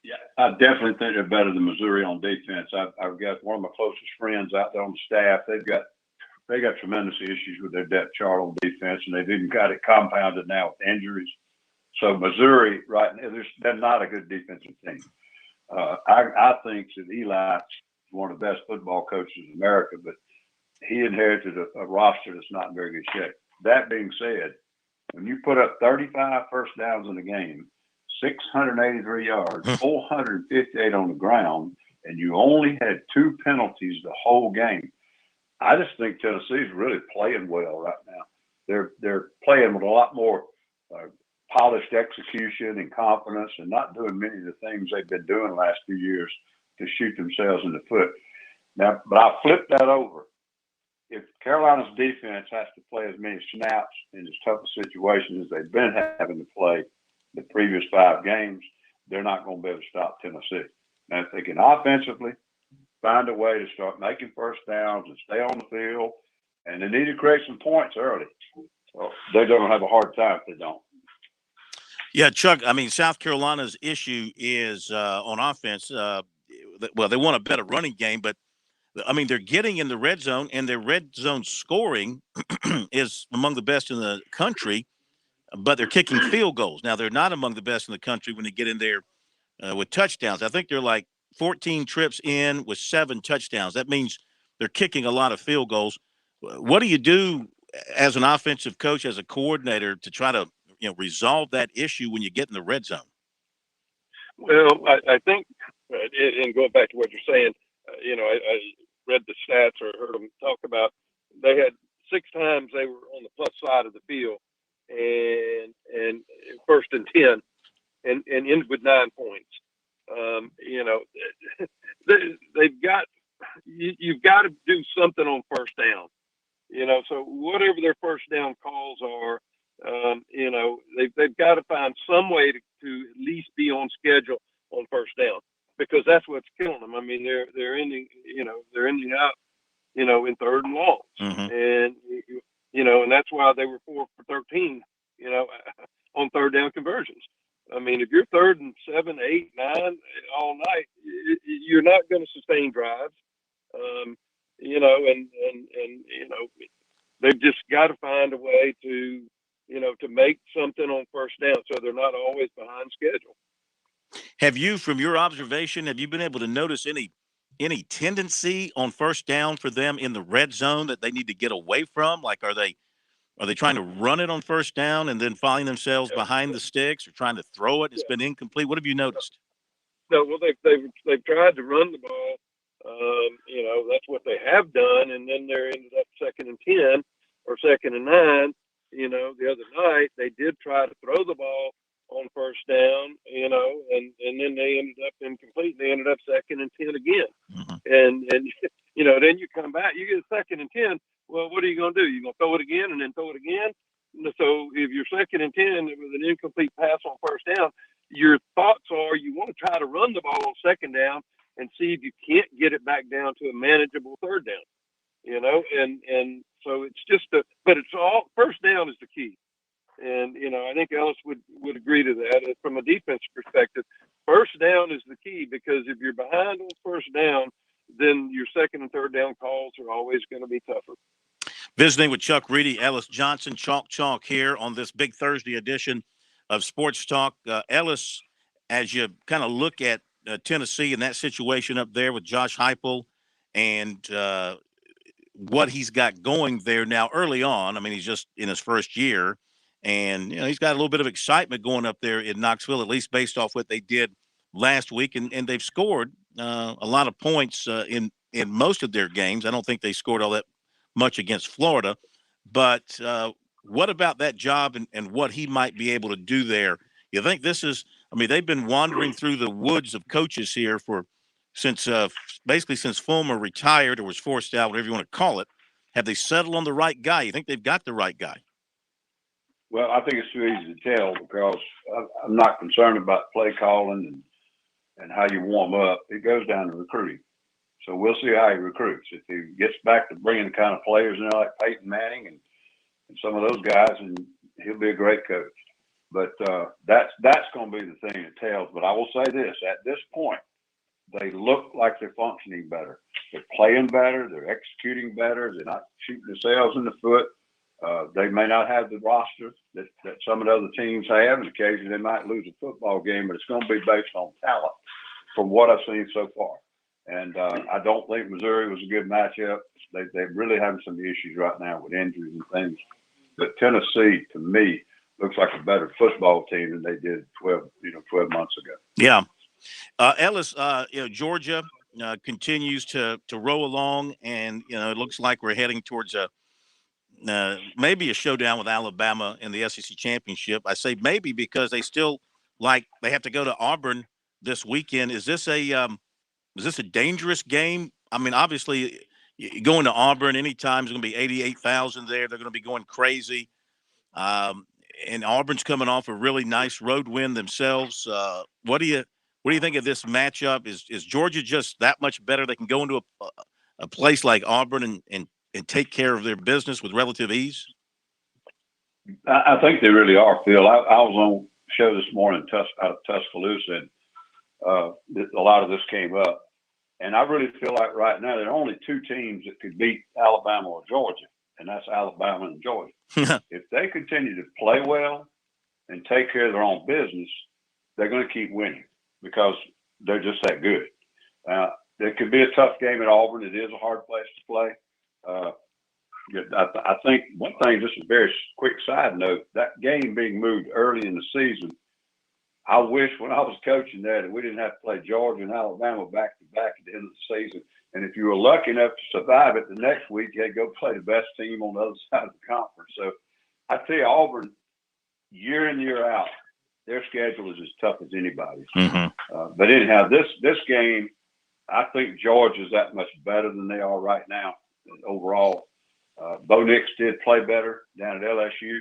Yeah, I definitely think they're better than Missouri on defense. I've got one of my closest friends out there on the staff. They got tremendous issues with their depth chart on defense, and they've even got it compounded now with injuries. So Missouri, right now, they're not a good defensive team. I think that Eli is one of the best football coaches in America, but he inherited a roster that's not in very good shape. That being said, when you put up 35 first downs in a game, 683 yards, 458 on the ground, and you only had 2 penalties the whole game, I just think Tennessee's really playing well right now. They're playing with a lot more polished execution and confidence, and not doing many of the things they've been doing the last few years to shoot themselves in the foot. Now, but I flip that over. If Carolina's defense has to play as many snaps in as tough a situation as they've been having to play the previous 5 games, they're not going to be able to stop Tennessee. Now, if they can offensively find a way to start making first downs and stay on the field, and they need to create some points early, well, they're going to have a hard time if they don't. Yeah, Chuck, I mean, South Carolina's issue is on offense. Well, they want a better running game, but I mean, they're getting in the red zone, and their red zone scoring is among the best in the country, but they're kicking field goals. Now, they're not among the best in the country when they get in there with touchdowns. I think they're like 14 trips in with 7 touchdowns. That means they're kicking a lot of field goals. What do you do as an offensive coach, as a coordinator, to try to resolve that issue when you get in the red zone? Well, I think, and going back to what you're saying, I read the stats or heard them talk about, they had 6 times they were on the plus side of the field, and first and 10, and ended with 9 points. They've got, you've got to do something on first down. So whatever their first down calls are, they've got to find some way to at least be on schedule on first down, because that's what's killing them. I mean, they're ending up, in 3rd and longs, and and that's why they were 4 for 13, on 3rd down conversions. I mean, if you're 3rd and 7, 8, 9 all night, you're not going to sustain drives. They've just got to find a way to make something on first down so they're not always behind schedule. Have you, from your observation, have you been able to notice any tendency on first down for them in the red zone that they need to get away from? Like, are they trying to run it on first down and then finding themselves behind the sticks, or trying to throw it? It's been incomplete. What have you noticed? No, well, they've tried to run the ball. That's what they have done, and then they ended up 2nd and 10 or 2nd and 9. The other night they did try to throw the ball on first down, and then they ended up incomplete. They ended up 2nd and 10 again, and then you come back, you get 2nd and 10. Well, what are you going to do? You're going to throw it again and then throw it again. So if you're 2nd and 10 with an incomplete pass on first down, your thoughts are you want to try to run the ball on 2nd down and see if you can't get it back down to a manageable 3rd down. And so it's just but it's all first down is the key. And, I think Ellis would agree to that. From a defense perspective, first down is the key, because if you're behind on first down, then your 2nd and 3rd down calls are always going to be tougher. Visiting with Chuck Reedy, Ellis Johnson, Chalk here on this big Thursday edition of Sports Talk. Ellis, as you kind of look at Tennessee and that situation up there with Josh Heupel and what he's got going there now early on. I mean, he's just in his first year, and he's got a little bit of excitement going up there in Knoxville, at least based off what they did last week, and they've scored a lot of points in most of their games. I don't think they scored all that much against Florida, but what about that job and what he might be able to do there? You think this is? I mean, they've been wandering through the woods of coaches here since Fulmer retired or was forced out, whatever you want to call it. Have they settled on the right guy? You think they've got the right guy? Well, I think it's too easy to tell, because I'm not concerned about play calling and how you warm up. It goes down to recruiting. So we'll see how he recruits. If he gets back to bringing the kind of players like Peyton Manning and some of those guys, and he'll be a great coach. But that's going to be the thing that tells. But I will say this: at this point, they look like they're functioning better. They're playing better. They're executing better. They're not shooting themselves in the foot. They may not have the roster that some of the other teams have, and occasionally they might lose a football game, but it's going to be based on talent from what I've seen so far. And I don't think Missouri was a good matchup. They're really having some issues right now with injuries and things. But Tennessee, to me, looks like a better football team than they did 12 months ago. Yeah. Ellis, Georgia continues to roll along, and, it looks like we're heading towards maybe a showdown with Alabama in the SEC championship. I say maybe because they still they have to go to Auburn this weekend. Is this a dangerous game? I mean, obviously, going to Auburn anytime is going to be 88,000 there. They're going to be going crazy. And Auburn's coming off a really nice road win themselves. What do you think of this matchup? Is Georgia just that much better? They can go into a place like Auburn and take care of their business with relative ease? I think they really are, Phil. I was on a show this morning out of Tuscaloosa, and a lot of this came up. And I really feel like right now there are only two teams that could beat Alabama or Georgia, and that's Alabama and Georgia. If they continue to play well and take care of their own business, they're going to keep winning because they're just that good. There could be a tough game at Auburn. It is a hard place to play. I think one thing, just a very quick side note, that game being moved early in the season, I wish when I was coaching that we didn't have to play Georgia and Alabama back to back at the end of the season. And if you were lucky enough to survive it the next week, you had to go play the best team on the other side of the conference. So I tell you, Auburn, year in, year out, their schedule is as tough as anybody's. But anyhow, this game, I think Georgia's that much better than they are right now overall. Bo Nix did play better down at LSU.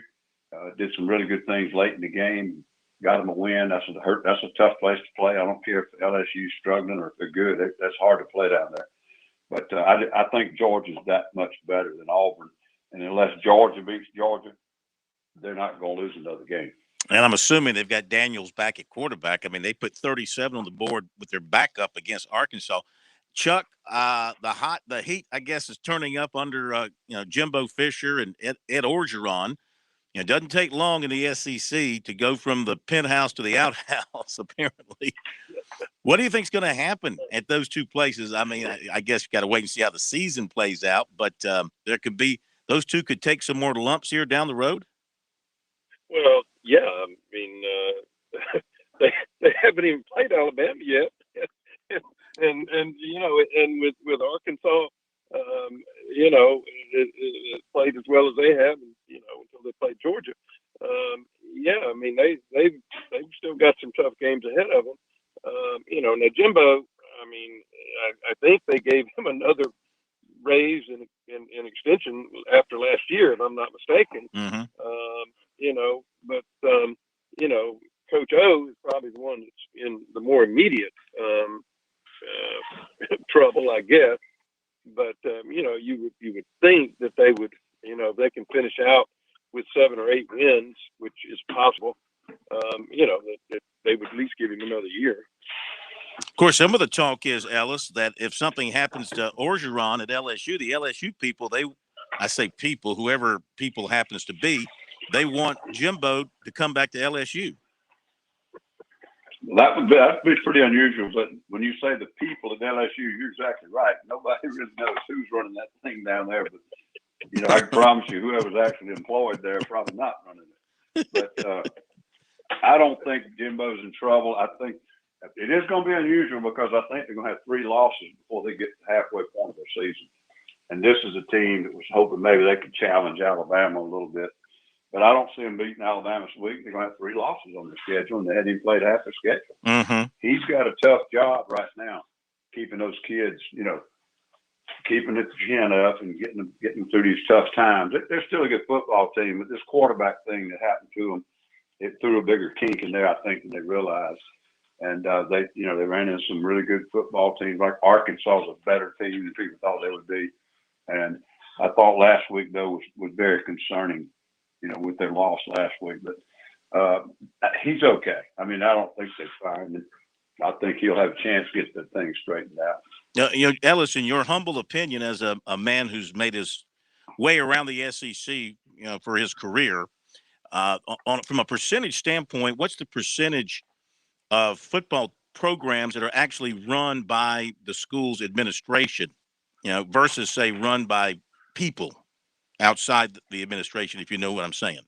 Did some really good things late in the game. Got them a win. That's a tough place to play. I don't care if LSU's struggling or if they're good. That's hard to play down there. But I think Georgia's that much better than Auburn. And unless Georgia beats Georgia, they're not going to lose another game. And I'm assuming they've got Daniels back at quarterback. I mean, they put 37 on the board with their backup against Arkansas. Chuck, the heat, I guess, is turning up under Jimbo Fisher and Ed Orgeron. It doesn't take long in the SEC to go from the penthouse to the outhouse, apparently. What do you think is going to happen at those two places? I mean, I guess you got to wait and see how the season plays out, but those two could take some more lumps here down the road. Well, yeah. I mean, they haven't even played Alabama yet, and with Arkansas, it played as well as they have, until they played Georgia. I mean, they've still got some tough games ahead of them. Now Jimbo, I mean, I think they gave him another raise and extension after last year, if I'm not mistaken. But Coach O is probably the one that's in the more immediate trouble, I guess. But you would think that they would, if they can finish out with 7 or 8 wins, which is possible, that they would at least give him another year. Of course, some of the talk is, Ellis, that if something happens to Orgeron at LSU, the LSU people, whoever people happens to be, they want Jimbo to come back to LSU. Well, that'd be pretty unusual. But when you say the people at LSU, you're exactly right. Nobody really knows who's running that thing down there. But I can promise you, whoever's actually employed there probably not running it. But I don't think Jimbo's in trouble. I think it is going to be unusual because I think they're going to have 3 losses before they get to the halfway point of their season. And this is a team that was hoping maybe they could challenge Alabama a little bit. But I don't see them beating Alabama this week. They're going to have 3 losses on their schedule, and they hadn't even played half their schedule. He's got a tough job right now, keeping those kids, keeping the chin up and getting them through these tough times. They're still a good football team, but this quarterback thing that happened to them, it threw a bigger kink in there, I think, than they realized. And they ran into some really good football teams. Like Arkansas is a better team than people thought they would be. And I thought last week, though, was very concerning with their loss last week. But he's okay. I mean, I don't think they're fine. And I think he'll have a chance to get the thing straightened out. Ellis, in your humble opinion, as a man who's made his way around the SEC, for his career, from a percentage standpoint, what's the percentage of football programs that are actually run by the school's administration, versus say run by people outside the administration, if you know what I'm saying?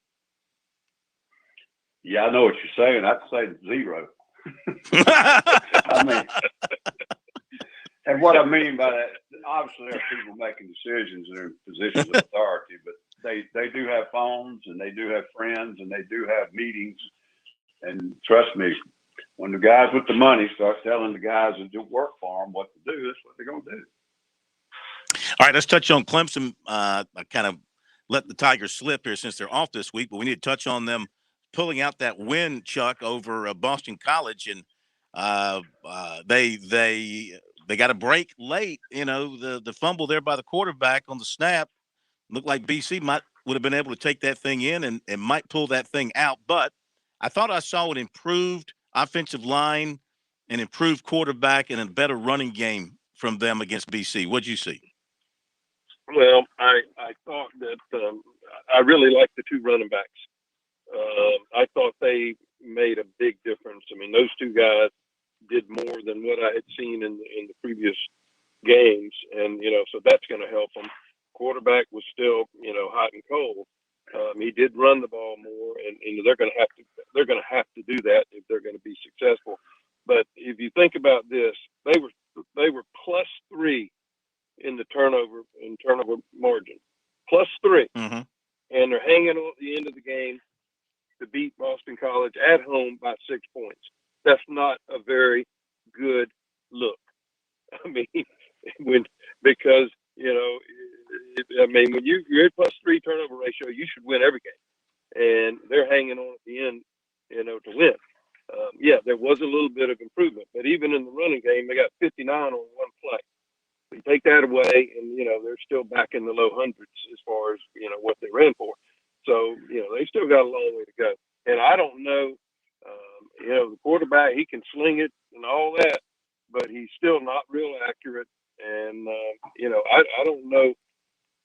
Yeah, I know what you're saying. I'd say 0. I mean, and what I mean by that, obviously there are people making decisions and in positions of authority, but they do have phones and they do have friends and they do have meetings. And trust me, when the guys with the money start telling the guys that do work for them what to do, that's what they're going to do. All right, let's touch on Clemson. I kind of let the Tigers slip here since they're off this week, but we need to touch on them pulling out that win, Chuck, over Boston College, and they got a break late. The fumble there by the quarterback on the snap looked like BC would have been able to take that thing in and might pull that thing out. But I thought I saw an improved offensive line, an improved quarterback, and a better running game from them against BC. What'd you see? Well, I thought that I really liked the 2 running backs. I thought they made a big difference. I mean, those 2 guys did more than what I had seen in the previous games, and so that's going to help them. Quarterback was still hot and cold. He did run the ball more, and they're going to have to do that if they're going to be successful. But if you think about this, they were +3 in the turnover margin, +3, mm-hmm. and they're hanging on at the end of the game to beat Boston College at home by 6 points. That's not a very good look. I mean, when you're at +3 turnover ratio, you should win every game, and they're hanging on at the end, to win. There was a little bit of improvement, but even in the running game, they got 59 on one play. You take that away, and they're still back in the low hundreds as far as what they ran for. So they still got a long way to go. And I don't know, the quarterback, he can sling it and all that, but he's still not real accurate. And I don't know.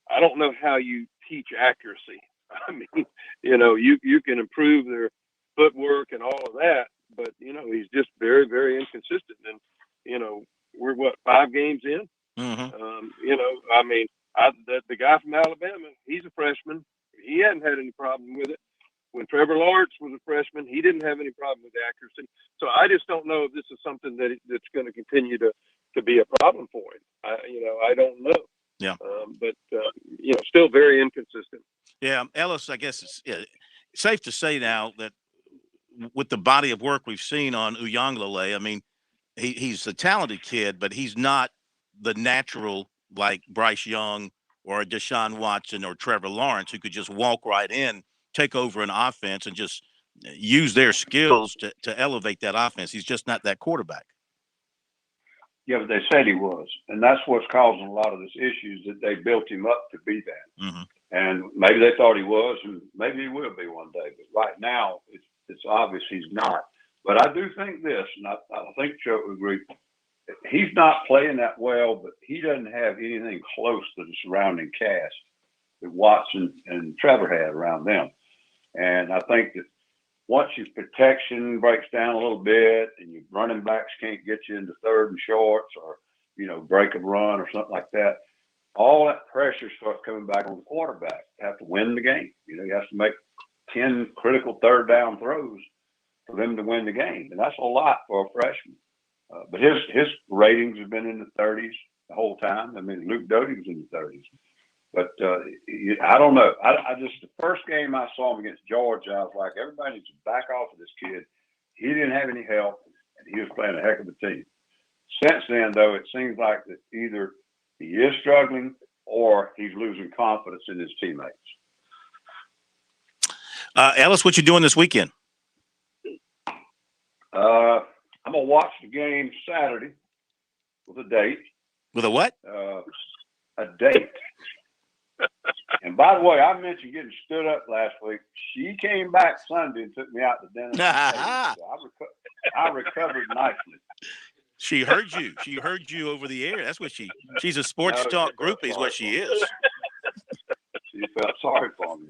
I don't know how you teach accuracy. I mean, you can improve their footwork and all of that, but he's just very, very inconsistent. And we're 5 games in. Mm-hmm. The guy from Alabama, he's a freshman. He hadn't had any problem with it. When Trevor Lawrence was a freshman, he didn't have any problem with accuracy. So I just don't know if this is something that's going to continue to be a problem for him. I don't know. Yeah. But still very inconsistent. Yeah, Ellis, I guess it's safe to say now that with the body of work we've seen on Uyanglele, I mean, he's a talented kid, but he's not the natural like Bryce Young or Deshaun Watson or Trevor Lawrence, who could just walk right in, take over an offense, and just use their skills to elevate that offense. He's just not that quarterback. Yeah, but they said he was, and that's what's causing a lot of this issues, that they built him up to be that. Mm-hmm. And maybe they thought he was, and maybe he will be one day. But right now, it's obvious he's not. But I do think this, and I think Chuck would agree, he's not playing that well, but he doesn't have anything close to the surrounding cast that Watson and Trevor had around them. And I think that once your protection breaks down a little bit and your running backs can't get you into 3rd and shorts or, break a run or something like that, all that pressure starts coming back on the quarterback. You have to win the game. You have to make 10 critical 3rd down throws for them to win the game. And that's a lot for a freshman. But his ratings have been in the 30s the whole time. I mean, Luke Doty was in the 30s. But I don't know. I just, the first game I saw him against Georgia, I was like, everybody needs to back off of this kid. He didn't have any help, and he was playing a heck of a team. Since then, though, it seems like that either he is struggling or he's losing confidence in his teammates. Ellis, what you doing this weekend? I'm going to watch the game Saturday with a date. With a what? A date. And by the way, I mentioned getting stood up last week. She came back Sunday and took me out to dinner. So I recovered nicely. She heard you. She heard you over the air. That's what she's a sports talk groupie is what she is. She felt sorry for me.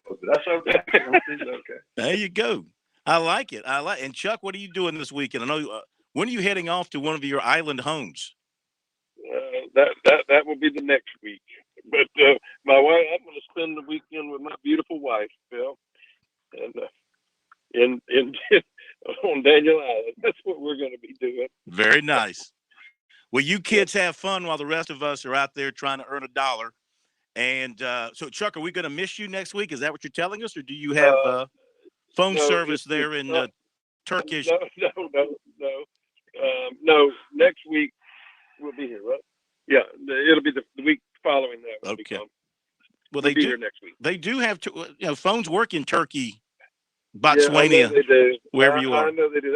But that's okay. It's okay. There you go. I like it. And Chuck, what are you doing this weekend? I know when are you heading off to one of your island homes? That will be the next week. But my wife, I'm going to spend the weekend with my beautiful wife, Phil, and in on Daniel Island. That's what we're going to be doing. Very nice. Well, you kids have fun while the rest of us are out there trying to earn $1. And so, Chuck, are we going to miss you next week? Is that what you're telling us, or do you have phone service there in Turkish? No. Next week we'll be here, right? Yeah, it'll be the week following that. Okay. Well, we'll they be do here next week. They do have phones work in Turkey, Botswana, yeah, they do. wherever you are. I know they do.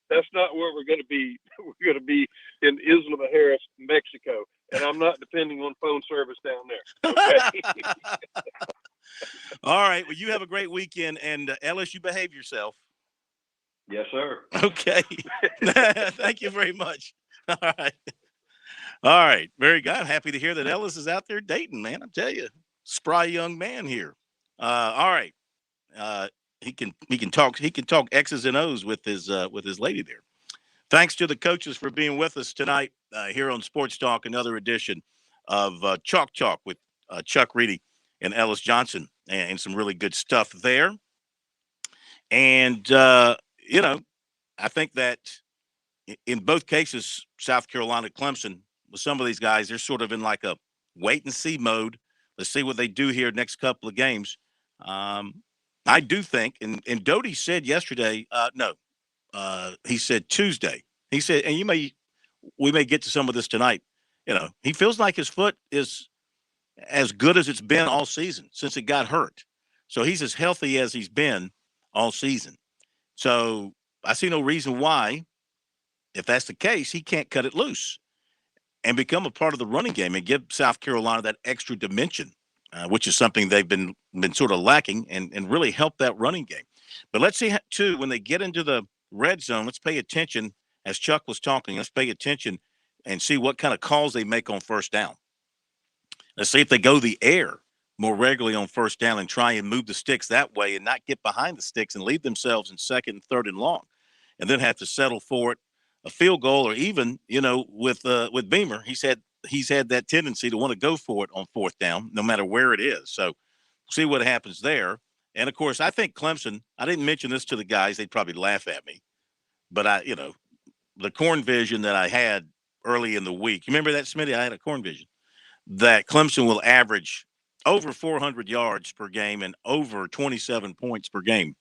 That's not where we're going to be. We're going to be in Isla Mujeres, Mexico, and I'm not depending on phone service down there. Okay. All right. Well, you have a great weekend, and Ellis, you behave yourself. Yes, sir. Okay. Thank you very much. All right. Very good. I'm happy to hear that Ellis is out there dating, man. I tell you, spry young man here. All right. He can talk X's and O's with his lady there. Thanks to the coaches for being with us tonight here on Sports Talk, another edition of Chalk Talk with Chuck Reedy and Ellis Johnson, and some really good stuff there. And I think that in both cases, South Carolina, Clemson, with some of these guys, they're sort of in like a wait and see mode. Let's see what they do here next couple of games. I do think, and Doty said yesterday, he said Tuesday. He said, and we may get to some of this tonight. He feels like his foot is as good as it's been all season since it got hurt. So he's as healthy as he's been all season. So I see no reason why, if that's the case, he can't cut it loose and become a part of the running game and give South Carolina that extra dimension, which is something they've been sort of lacking, and really help that running game. But let's see, too, when they get into the red zone, let's pay attention. As Chuck was talking, let's pay attention and see what kind of calls they make on first down. Let's see if they go the air more regularly on first down and try and move the sticks that way and not get behind the sticks and leave themselves in second and third and long, and then have to settle for it, a field goal, or even, with Beamer, he's had that tendency to want to go for it on fourth down, no matter where it is. So see what happens there. And of course, I think Clemson, I didn't mention this to the guys. They'd probably laugh at me, but the corn vision that I had early in the week, you remember that, Smitty? I had a corn vision that Clemson will average over 400 yards per game and over 27 points per game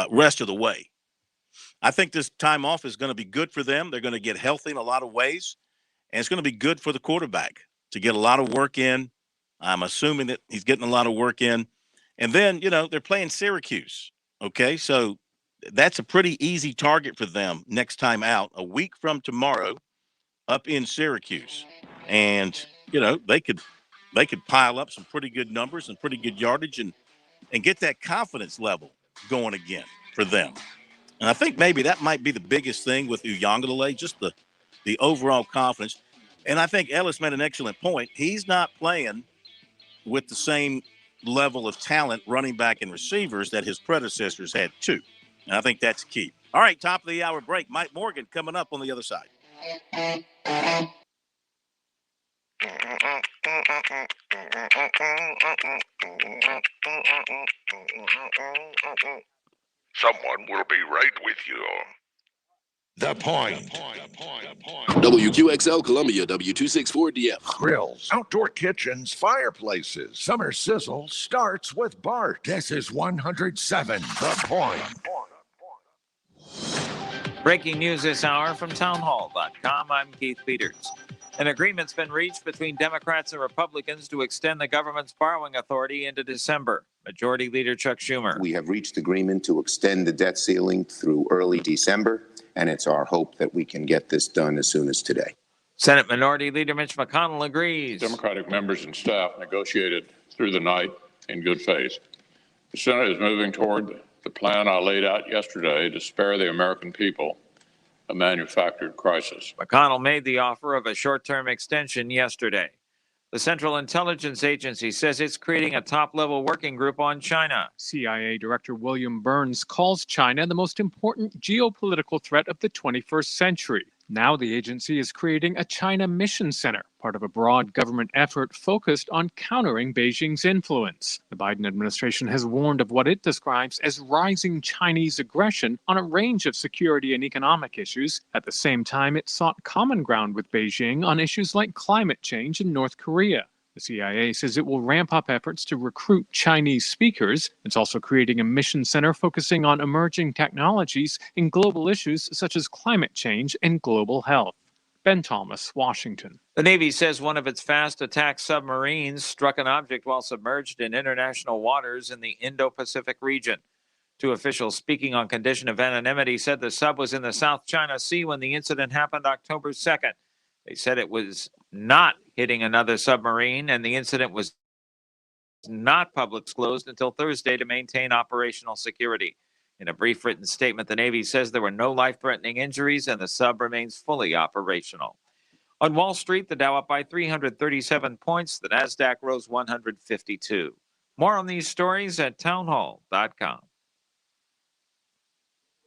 rest of the way. I think this time off is going to be good for them. They're going to get healthy in a lot of ways, and it's going to be good for the quarterback to get a lot of work in. I'm assuming that he's getting a lot of work in. And then, they're playing Syracuse, okay? So that's a pretty easy target for them next time out, a week from tomorrow, up in Syracuse. And, they could pile up some pretty good numbers and pretty good yardage and get that confidence level going again for them. And I think maybe that might be the biggest thing with Uiagalelei, just the overall confidence. And I think Ellis made an excellent point. He's not playing with the same level of talent, running back and receivers, that his predecessors had too. And I think that's key. All right, top of the hour break. Mike Morgan coming up on the other side. Someone will be right with you. The Point. WQXL Columbia, W264DF. Grills, outdoor kitchens, fireplaces. Summer sizzle starts with Bart. This is 107 The Point. Breaking news this hour from townhall.com. I'm Keith Peters. An agreement's been reached between Democrats and Republicans to extend the government's borrowing authority into December. Majority Leader Chuck Schumer. We have reached agreement to extend the debt ceiling through early December, and it's our hope that we can get this done as soon as today. Senate Minority Leader Mitch McConnell agrees. Democratic members and staff negotiated through the night in good faith. The Senate is moving toward the plan I laid out yesterday to spare the American people a manufactured crisis. McConnell made the offer of a short-term extension yesterday. The Central Intelligence Agency says it's creating a top-level working group on China. CIA Director William Burns calls China the most important geopolitical threat of the 21st century. Now the agency is creating a China Mission Center, part of a broad government effort focused on countering Beijing's influence. The Biden administration has warned of what it describes as rising Chinese aggression on a range of security and economic issues. At the same time, it sought common ground with Beijing on issues like climate change and North Korea. The CIA says it will ramp up efforts to recruit Chinese speakers. It's also creating a mission center focusing on emerging technologies in global issues such as climate change and global health. Ben Thomas, Washington. The Navy says one of its fast attack submarines struck an object while submerged in international waters in the Indo-Pacific region. Two officials speaking on condition of anonymity said the sub was in the South China Sea when the incident happened October 2nd. They said it was not hitting another submarine, and the incident was not publicly disclosed until Thursday to maintain operational security. In a brief written statement, the Navy says there were no life-threatening injuries and the sub remains fully operational. On Wall Street, the Dow up by 337 points. The Nasdaq rose 152. More on these stories at townhall.com.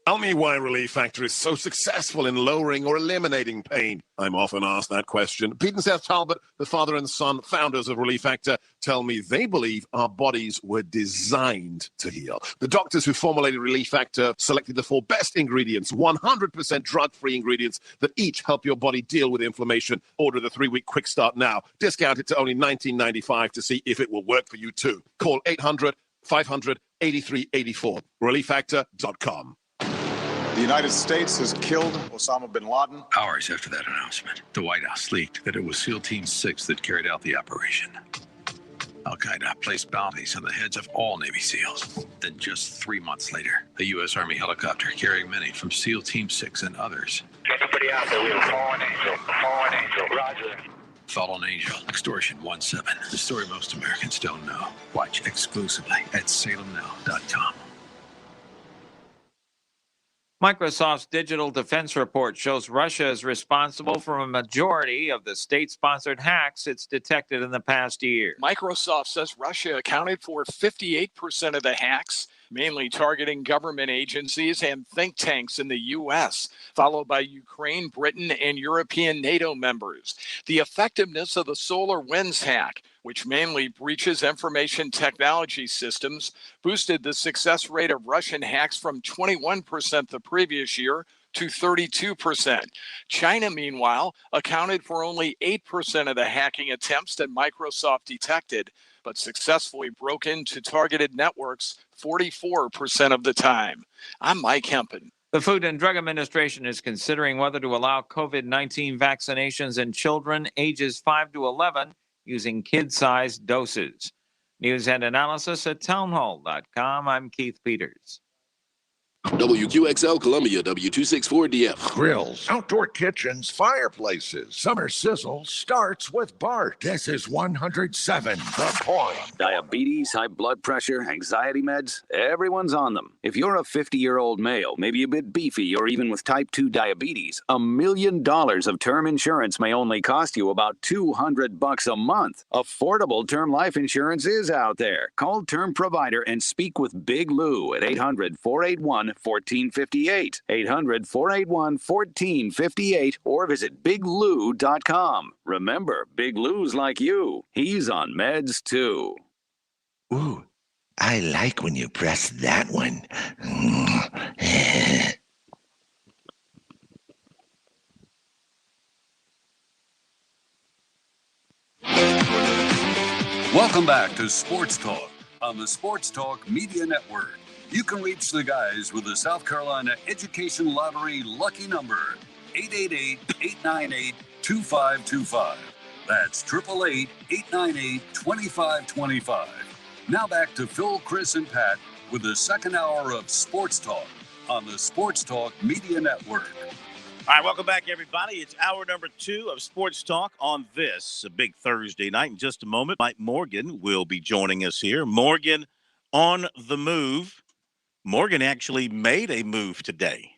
Tell me why Relief Factor is so successful in lowering or eliminating pain. I'm often asked that question. Pete and Seth Talbot, the father and son founders of Relief Factor, tell me they believe our bodies were designed to heal. The doctors who formulated Relief Factor selected the 4 best ingredients, 100% drug-free ingredients that each help your body deal with inflammation. Order the 3-week quick start now. Discount it to only $19.95 to see if it will work for you too. Call 800-500-8384. ReliefFactor.com. The United States has killed Osama bin Laden. Hours after that announcement, the White House leaked that it was SEAL Team 6 that carried out the operation. Al-Qaeda placed bounties on the heads of all Navy SEALs. Then just 3 months later, a U.S. Army helicopter carrying many from SEAL Team 6 and others. Anybody out there? We have a fallen angel, roger. Fallen Angel, Extortion 1-7. The story most Americans don't know. Watch exclusively at salemnow.com. Microsoft's Digital Defense Report shows Russia is responsible for a majority of the state-sponsored hacks it's detected in the past year. Microsoft says Russia accounted for 58% of the hacks, mainly targeting government agencies and think tanks in the U.S., followed by Ukraine, Britain, and European NATO members. The effectiveness of the SolarWinds hack, which mainly breaches information technology systems, boosted the success rate of Russian hacks from 21% the previous year to 32%. China, meanwhile, accounted for only 8% of the hacking attempts that Microsoft detected, but successfully broke into targeted networks 44% of the time. I'm Mike Hempen. The Food and Drug Administration is considering whether to allow COVID-19 vaccinations in children ages 5 to 11 using kid-sized doses. News and analysis at townhall.com. I'm Keith Peters. WQXL Columbia, W264DF. Grills, outdoor kitchens, fireplaces. Summer sizzle starts with Bart. This is 107 The Point. Diabetes, high blood pressure, anxiety meds, everyone's on them. If you're a 50-year-old male, maybe a bit beefy, or even with type 2 diabetes, $1 million of term insurance may only cost you about $200 a month. Affordable term life insurance is out there. Call Term Provider and speak with Big Lou at 800-481-1458. 800-481-1458 or visit biglou.com. Remember, Big Lou's like you. He's on meds too. Ooh, I like when you press that one. Welcome back to Sports Talk on the Sports Talk Media Network. You can reach the guys with the South Carolina Education Lottery lucky number, 888-898-2525. That's 888-898-2525. Now back to Phil, Chris, and Pat with the second hour of Sports Talk on the Sports Talk Media Network. All right, welcome back, everybody. It's hour number 2 of Sports Talk on this a big Thursday night. In just a moment, Mike Morgan will be joining us here. Morgan on the move. Morgan actually made a move today.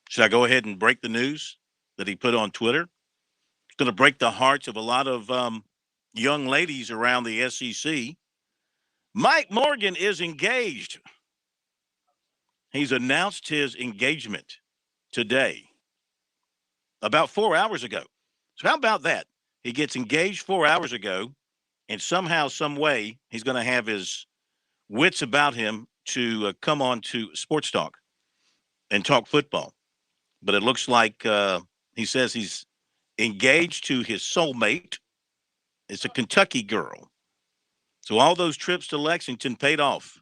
Should I go ahead and break the news that he put on Twitter? It's going to break the hearts of a lot of young ladies around the SEC. Mike Morgan is engaged. He's announced his engagement today, about 4 hours ago. So how about that? He gets engaged 4 hours ago, and somehow, some way, he's going to have his wits about him to come on to Sports Talk and talk football. But it looks like he says he's engaged to his soulmate. It's a Kentucky girl. So all those trips to Lexington paid off.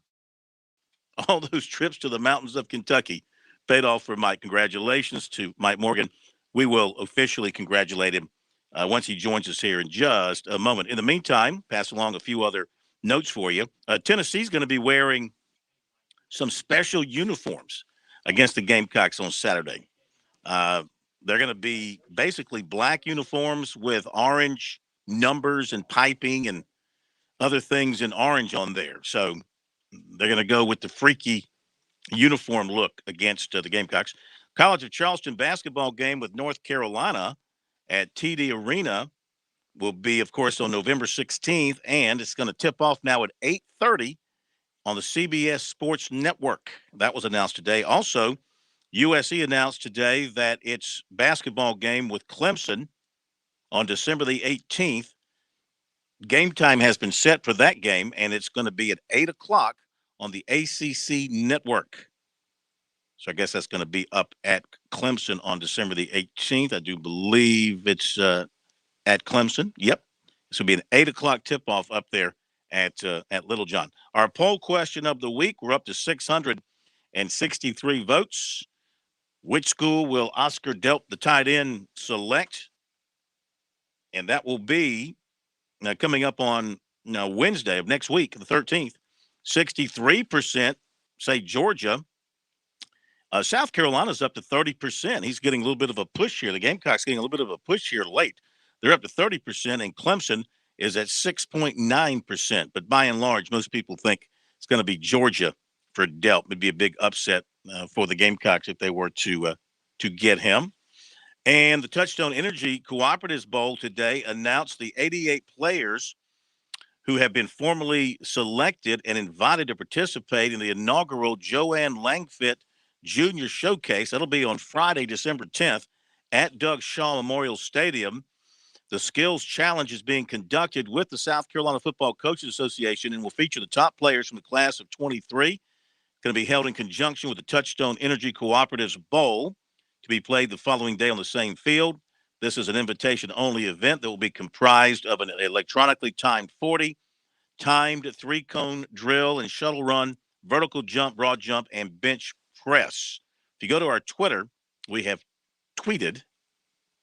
All those trips to the mountains of Kentucky paid off for Mike. Congratulations to Mike Morgan. We will officially congratulate him once he joins us here in just a moment. In the meantime, pass along a few other notes for you. Tennessee's going to be wearing some special uniforms against the Gamecocks on Saturday. They're going to be basically black uniforms with orange numbers and piping and other things in orange on there. So they're going to go with the freaky uniform look against the Gamecocks. College of Charleston basketball game with North Carolina at TD Arena will be, of course, on November 16th, and it's going to tip off now at 8:30 on the CBS Sports Network. That was announced today. Also, USC announced today that its basketball game with Clemson on December the 18th, game time has been set for that game, and it's going to be at 8 o'clock on the ACC Network. So I guess that's going to be up at Clemson on December the 18th. I do believe it's at Clemson. Yep. This will be an 8 o'clock tip-off up there at Little John. Our poll question of the week, we're up to 663 votes. Which school will Oscar Delp, the tight end, select? And that will be coming up on Wednesday of next week, the 13th. 63% say Georgia. South Carolina's up to 30%. He's getting a little bit of a push here. The Gamecocks getting a little bit of a push here late. They're up to 30%, and Clemson is at 6.9%. But by and large, most people think it's going to be Georgia for Delp. It'd be a big upset for the Gamecocks if they were to get him. And the Touchstone Energy Cooperatives Bowl today announced the 88 players who have been formally selected and invited to participate in the inaugural Joanne Langfit Junior Showcase. That'll be on Friday, December 10th at Doug Shaw Memorial Stadium. The Skills Challenge is being conducted with the South Carolina Football Coaches Association and will feature the top players from the class of 23. Going to be held in conjunction with the Touchstone Energy Cooperatives Bowl to be played the following day on the same field. This is an invitation-only event that will be comprised of an electronically timed 40, timed 3-cone drill and shuttle run, vertical jump, broad jump, and bench press. If you go to our Twitter, we have tweeted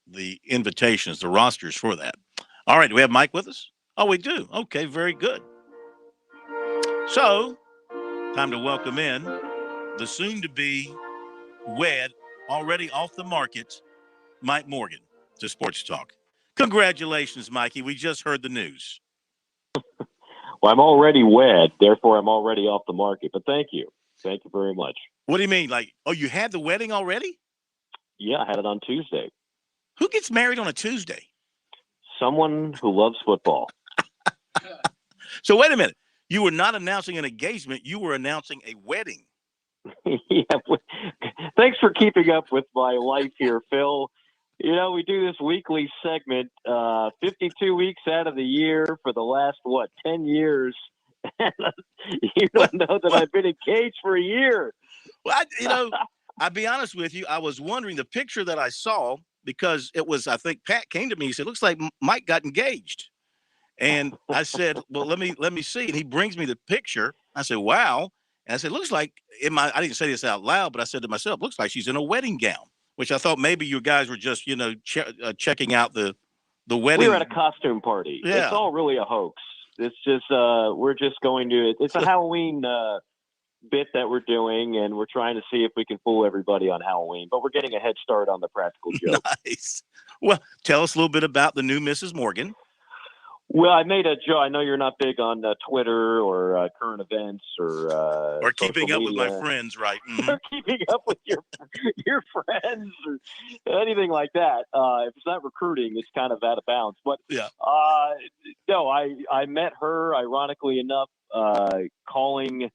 the invitations, the rosters for that. All right, do we have Mike with us? Oh, we do. Okay, very good. So, time to welcome in the soon-to-be wed, already off the market, Mike Morgan to Sports Talk. Congratulations, Mikey. We just heard the news. Well, I'm already wed, therefore I'm already off the market. But thank you. Thank you very much. What do you mean? Like, oh, you had the wedding already? Yeah, I had it on Tuesday. Who gets married on a Tuesday? Someone who loves football. So wait a minute. You were not announcing an engagement. You were announcing a wedding. Yeah. Thanks for keeping up with my life here, Phil. You know, we do this weekly segment 52 weeks out of the year for the last, 10 years. You don't know that I've been engaged for a year. Well, I'll be honest with you. I was wondering the picture that I saw because it was, I think Pat came to me. He said, looks like Mike got engaged. And I said, well, let me see. And he brings me the picture. I said, wow. And I said, looks like I didn't say this out loud, but I said to myself, looks like she's in a wedding gown, which I thought maybe you guys were just, checking out the wedding. We were at a costume party. Yeah. It's all really a hoax. It's just, we're just going to, it's a Halloween bit that we're doing, and we're trying to see if we can fool everybody on Halloween. But we're getting a head start on the practical joke. Nice. Well, tell us a little bit about the new Mrs. Morgan. Well, I made a joke. I know you're not big on Twitter or current events or keeping up with my media. friends, right? Or keeping up with your friends or anything like that. If it's not recruiting, it's kind of out of bounds. But yeah, no, I met her, ironically enough, calling.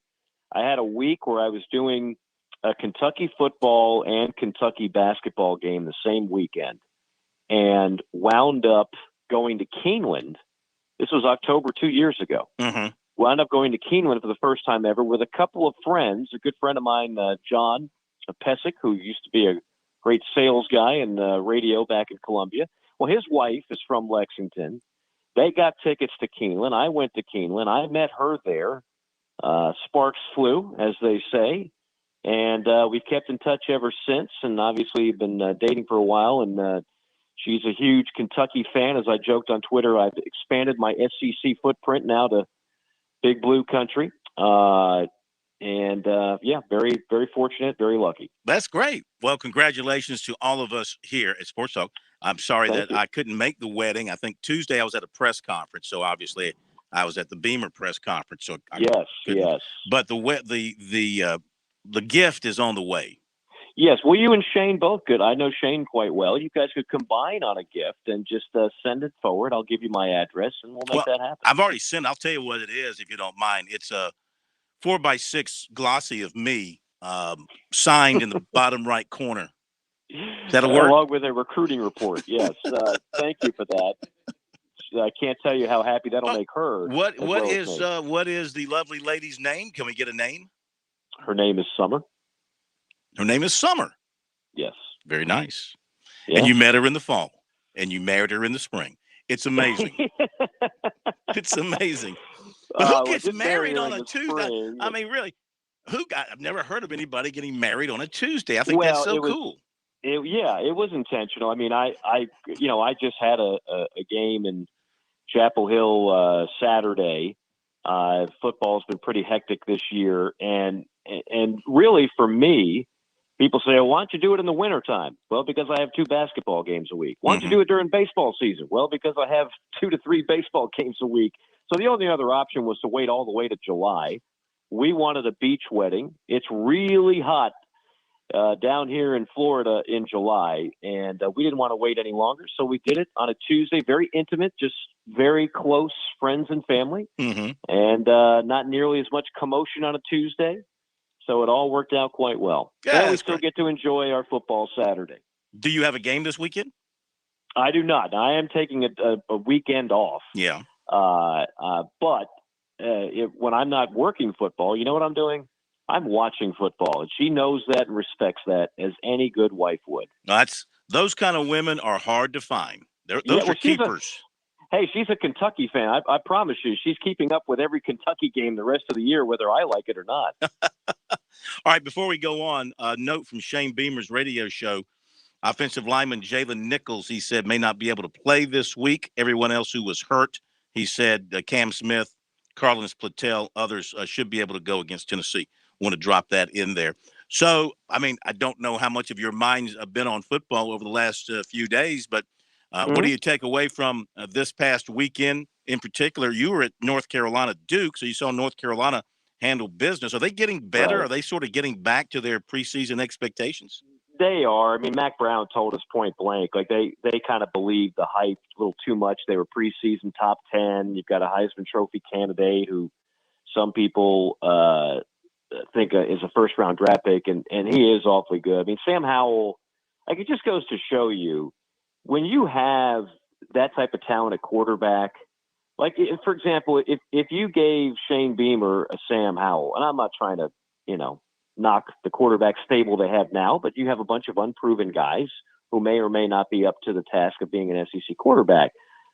I had a week where I was doing a Kentucky football and Kentucky basketball game the same weekend, and wound up going to Keeneland. This was October 2 years ago. Mm-hmm. Wound up going to Keeneland for the first time ever with a couple of friends. A good friend of mine, John Pesic, who used to be a great sales guy in radio back in Columbia. Well, his wife is from Lexington. They got tickets to Keeneland. I went to Keeneland. I met her there. Sparks flew, as they say. And we've kept in touch ever since. And obviously been dating for a while. And she's a huge Kentucky fan. As I joked on Twitter, I've expanded my SEC footprint now to Big Blue country. Yeah, very, very fortunate, very lucky. That's great. Well, congratulations to all of us here at Sports Talk. I'm sorry that I couldn't make the wedding. I think Tuesday I was at a press conference, so obviously I was at the Beamer press conference. So Yes. But the gift is on the way. Yes. Well, you and Shane both could. I know Shane quite well. You guys could combine on a gift and just send it forward. I'll give you my address, and we'll make that happen. I've already sent. I'll tell you what it is, if you don't mind. It's a 4x6 glossy of me, signed in the bottom right corner. That'll work. Along with a recruiting report. Yes. Thank you for that. I can't tell you how happy that'll make her. What is the lovely lady's name? Can we get a name? Her name is Summer. Her name is Summer. Yes. Very nice. Yeah. And you met her in the fall, and you married her in the spring. It's amazing. It's amazing. But who gets married on a Tuesday? I mean, really, I've never heard of anybody getting married on a Tuesday. I think that's so cool. It was intentional. I mean, I just had a game in Chapel Hill Saturday. Football's been pretty hectic this year, and really for me, people say, well, why don't you do it in the wintertime? Well, because I have 2 basketball games a week. Why don't you do it during baseball season? Well, because I have 2 to 3 baseball games a week. So the only other option was to wait all the way to July. We wanted a beach wedding. It's really hot down here in Florida in July, and we didn't want to wait any longer, so we did it on a Tuesday, very intimate, just very close friends and family, and not nearly as much commotion on a Tuesday, so it all worked out quite well. Yeah, and we still get to enjoy our football Saturday. Do you have a game this weekend? I do not. I am taking a weekend off. Yeah. But when I'm not working football, you know what I'm doing? I'm watching football, and she knows that and respects that as any good wife would. Those kind of women are hard to find. Those are keepers. She's a Kentucky fan. I promise you, she's keeping up with every Kentucky game the rest of the year, whether I like it or not. All right, before we go on, a note from Shane Beamer's radio show. Offensive lineman Jalen Nichols, he said, may not be able to play this week. Everyone else who was hurt, he said, Cam Smith, Carlinus Platel, others should be able to go against Tennessee. Want to drop that in there. So, I mean, I don't know how much of your mind's been on football over the last few days, but what do you take away from this past weekend in particular? You were at North Carolina Duke, so you saw North Carolina handle business. Are they getting better? Right. Are they sort of getting back to their preseason expectations? They are. I mean, Mac Brown told us point blank, like they kind of believed the hype a little too much. They were preseason top 10. You've got a Heisman Trophy candidate who some people think is a first-round draft pick, and he is awfully good. I mean, Sam Howell, like, it just goes to show you, when you have that type of talent at quarterback, like, for example, if you gave Shane Beamer a Sam Howell, and I'm not trying to, knock the quarterback stable they have now, but you have a bunch of unproven guys who may or may not be up to the task of being an SEC quarterback.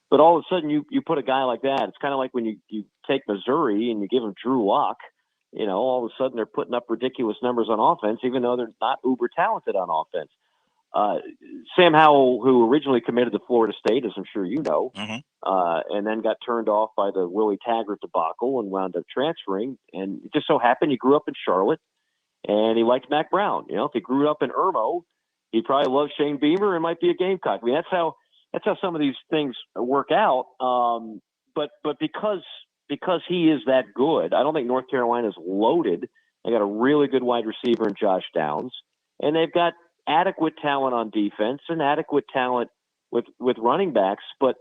But all of a sudden you put a guy like that. It's kind of like when you take Missouri and you give them Drew Lock, all of a sudden they're putting up ridiculous numbers on offense, even though they're not uber talented on offense. Sam Howell, who originally committed to Florida State, as I'm sure you know, and then got turned off by the Willie Taggart debacle and wound up transferring. And it just so happened he grew up in Charlotte, and he liked Mac Brown. You know, if he grew up in Irmo, he probably loved Shane Beamer and might be a Gamecock. I mean, that's how some of these things work out. But because he is that good, I don't think North Carolina's loaded. They got a really good wide receiver in Josh Downs, and they've got adequate talent on defense and adequate talent with running backs. But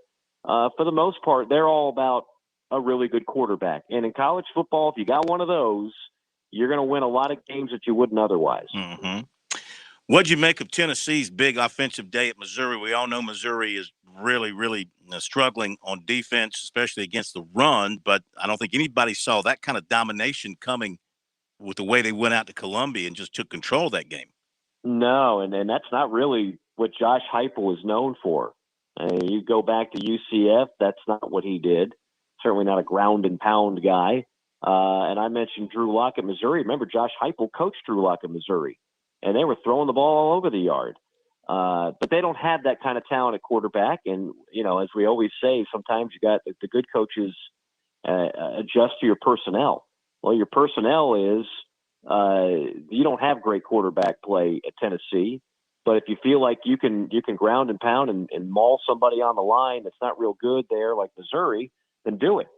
for the most part, they're all about a really good quarterback. And in college football, if you got one of those, you're going to win a lot of games that you wouldn't otherwise. What'd you make of Tennessee's big offensive day at Missouri? We all know Missouri is really, really struggling on defense, especially against the run. But I don't think anybody saw that kind of domination coming with the way they went out to Columbia and just took control of that game. No, and that's not really what Josh Heupel is known for. You go back to UCF, that's not what he did. Certainly not a ground and pound guy. And I mentioned Drew Lock at Missouri. Remember, Josh Heupel coached Drew Lock at Missouri, and they were throwing the ball all over the yard. But they don't have that kind of talent at quarterback. And, you know, as we always say, sometimes you got the good coaches adjust to your personnel. Well, your personnel is you don't have great quarterback play at Tennessee. But if you feel like you can ground and pound and maul somebody on the line that's not real good there, like Missouri, then do it.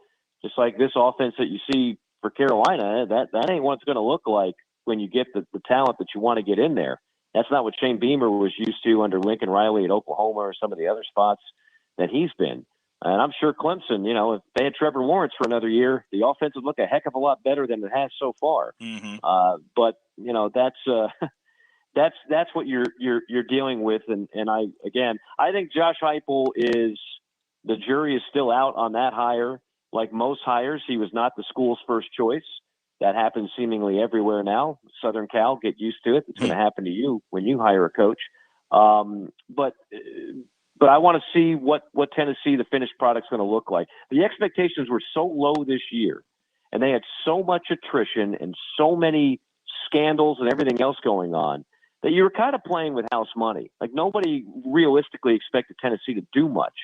Just like this offense that you see for Carolina, that ain't what it's going to look like when you get the talent that you want to get in there. That's not what Shane Beamer was used to under Lincoln Riley at Oklahoma or some of the other spots that he's been. And I'm sure Clemson, you know, if they had Trevor Lawrence for another year, the offense would look a heck of a lot better than it has so far. But you know, that's what you're dealing with. And I think Josh Heupel is, the jury is still out on that hire. Like most hires, he was not the school's first choice. That happens seemingly everywhere now. Southern Cal, get used to it. It's going to happen to you when you hire a coach. But I want to see what Tennessee, the finished product's going to look like. The expectations were so low this year, and they had so much attrition and so many scandals and everything else going on, that you were kind of playing with house money. Like, nobody realistically expected Tennessee to do much.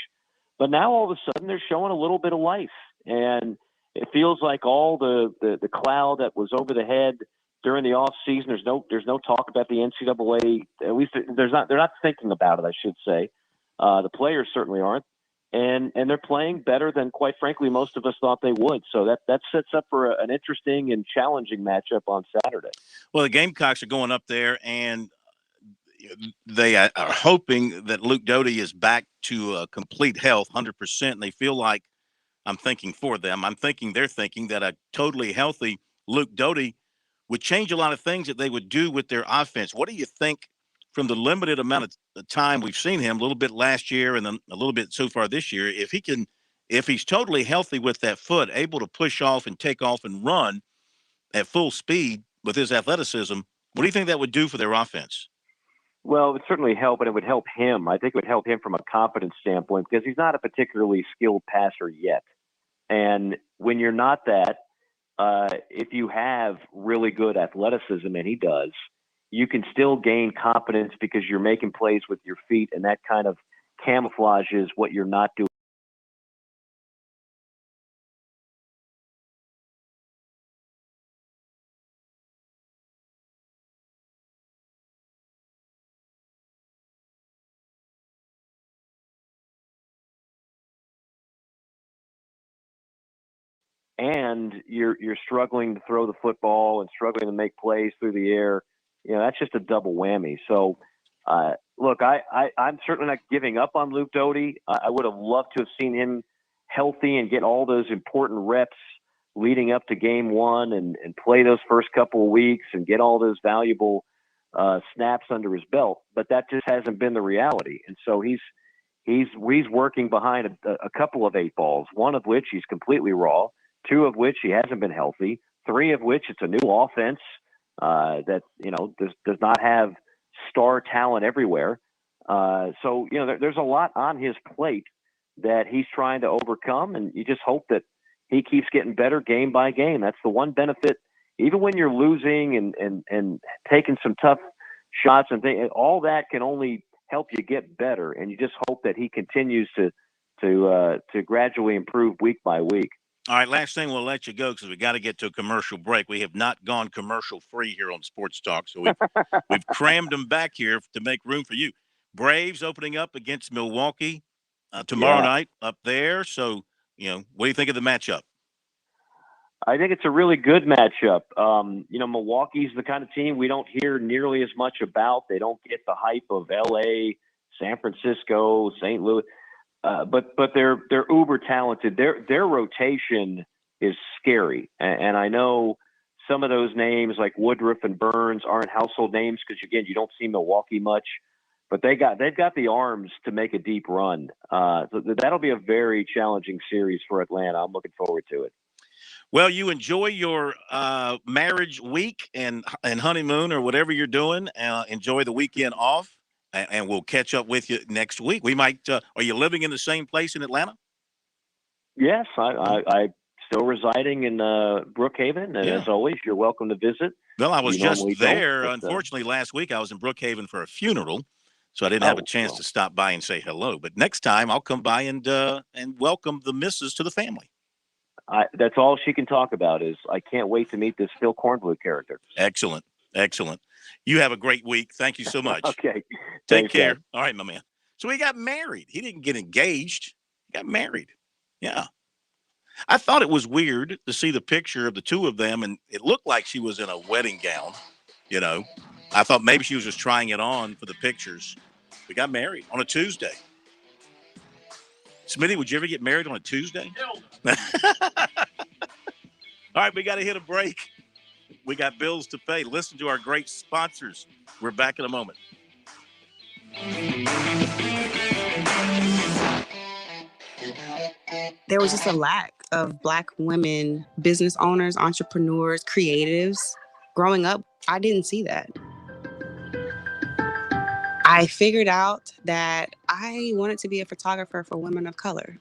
But now all of a sudden they're showing a little bit of life. And it feels like all the cloud that was over the head during the off season, there's no talk about the NCAA. At least they're not thinking about it, I should say. The players certainly aren't. And they're playing better than, quite frankly, most of us thought they would. So that sets up for an interesting and challenging matchup on Saturday. Well, the Gamecocks are going up there, and they are hoping that Luke Doty is back to complete health, 100%. And they feel like, I'm thinking for them, they're thinking that a totally healthy Luke Doty would change a lot of things that they would do with their offense. What do you think, from the limited amount of time we've seen him, a little bit last year and then a little bit so far this year, if he's totally healthy with that foot, able to push off and take off and run at full speed with his athleticism, what do you think that would do for their offense? Well, it would certainly help, and it would help him. I think it would help him from a confidence standpoint, because he's not a particularly skilled passer yet. And when you're not that, if you have really good athleticism, and he does, you can still gain confidence because you're making plays with your feet, and that kind of camouflages what you're not doing. And you're struggling to throw the football and struggling to make plays through the air. You know, that's just a double whammy. So, look, I'm certainly not giving up on Luke Doty. I would have loved to have seen him healthy and get all those important reps leading up to game one and play those first couple of weeks and get all those valuable snaps under his belt. But that just hasn't been the reality. And so he's working behind a couple of 8 balls, one of which he's completely raw, 2 of which he hasn't been healthy, 3 of which it's a new offense that, you know, does not have star talent everywhere. So, you know, there's a lot on his plate that he's trying to overcome, and you just hope that he keeps getting better game by game. That's the one benefit, even when you're losing and taking some tough shots and things. All that can only help you get better, and you just hope that he continues to gradually improve week by week. All right, last thing, we'll let you go because we got to get to a commercial break. We have not gone commercial free here on Sports Talk, so we've crammed them back here to make room for you. Braves opening up against Milwaukee tomorrow night up there. So, what do you think of the matchup? I think it's a really good matchup. Milwaukee's the kind of team we don't hear nearly as much about. They don't get the hype of L.A., San Francisco, St. Louis. But they're uber talented. Their rotation is scary, and I know some of those names like Woodruff and Burns aren't household names because again you don't see Milwaukee much, but they've got the arms to make a deep run. So that'll be a very challenging series for Atlanta. I'm looking forward to it. Well, you enjoy your marriage week and honeymoon or whatever you're doing. Enjoy the weekend off. And we'll catch up with you next week. We might. Are you living in the same place in Atlanta? Yes, I'm still residing in Brookhaven, and as always, you're welcome to visit. Well, I was just there. Unfortunately, last week I was in Brookhaven for a funeral, so I didn't have a chance to stop by and say hello. But next time I'll come by and welcome the missus to the family. That's all she can talk about is I can't wait to meet this Phil Kornbluth character. Excellent. You have a great week. Thank you so much. Okay. Take care. Guys. All right, my man. So he got married. He didn't get engaged. He got married. Yeah. I thought it was weird to see the picture of the two of them, and it looked like she was in a wedding gown. I thought maybe she was just trying it on for the pictures. We got married on a Tuesday. Smitty, would you ever get married on a Tuesday? No. All right, we got to hit a break. We got bills to pay. Listen to our great sponsors. We're back in a moment. There was just a lack of Black women, business owners, entrepreneurs, creatives. Growing up, I didn't see that. I figured out that I wanted to be a photographer for women of color.